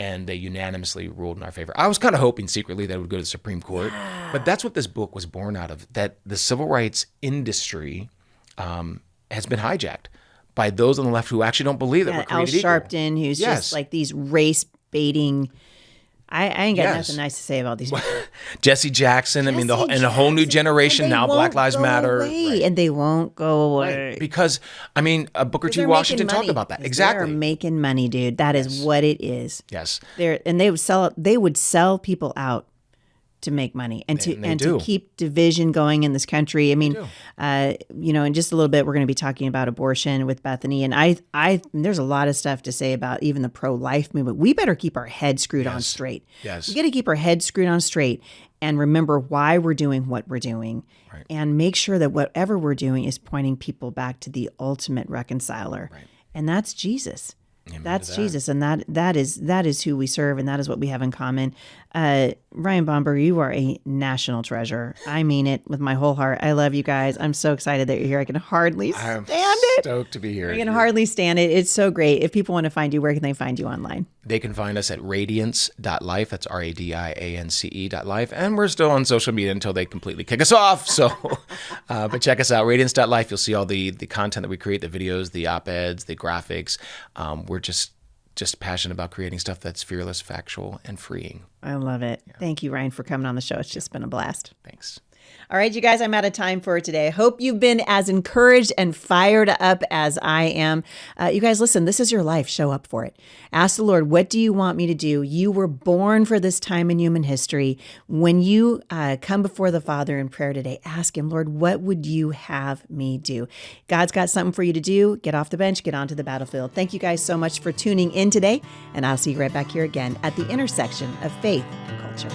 And they unanimously ruled in our favor. I was kind of hoping secretly that it would go to the Supreme Court. But that's what this book was born out of, that the civil rights industry has been hijacked by those on the left who actually don't believe that we're created equal. Al Sharpton, who's just like these race baiting. I ain't got nothing nice to say about these people. Jesse Jackson. And a whole new generation now. Black Lives Matter, right. And they won't go away because Booker T. Washington talked about that. Exactly, they're making money, dude. That is what it is. Yes, they would sell people out to make money and to keep division going in this country. I mean, in just a little bit, we're going to be talking about abortion with Bethany. And there's a lot of stuff to say about even the pro-life movement. We better keep our head screwed on straight. Yes. We got to keep our head screwed on straight and remember why we're doing what we're doing, and make sure that whatever we're doing is pointing people back to the ultimate reconciler. Right. And that's Jesus. Amen. That's Jesus, and that is who we serve, and that is what we have in common. Ryan Bomberger, you are a national treasure. I mean it with my whole heart. I love you guys. I'm so excited that you're here. I can hardly stand it. Stoked to be here. I can hardly stand it. It's so great. If people want to find you, where can they find you online? They can find us at radiance.life. That's RADIANCE.life. And we're still on social media until they completely kick us off. So, but check us out, radiance.life. You'll see all the content that we create, the videos, the op-eds, the graphics. We're just passionate about creating stuff that's fearless, factual, and freeing. I love it. Yeah. Thank you, Ryan, for coming on the show. It's just been a blast. Thanks. All right, you guys, I'm out of time for today. I hope you've been as encouraged and fired up as I am. You guys, listen, this is your life. Show up for it. Ask the Lord, what do you want me to do? You were born for this time in human history. When you come before the Father in prayer today, ask him, Lord, what would you have me do? God's got something for you to do. Get off the bench, get onto the battlefield. Thank you guys so much for tuning in today, and I'll see you right back here again at the intersection of faith and culture.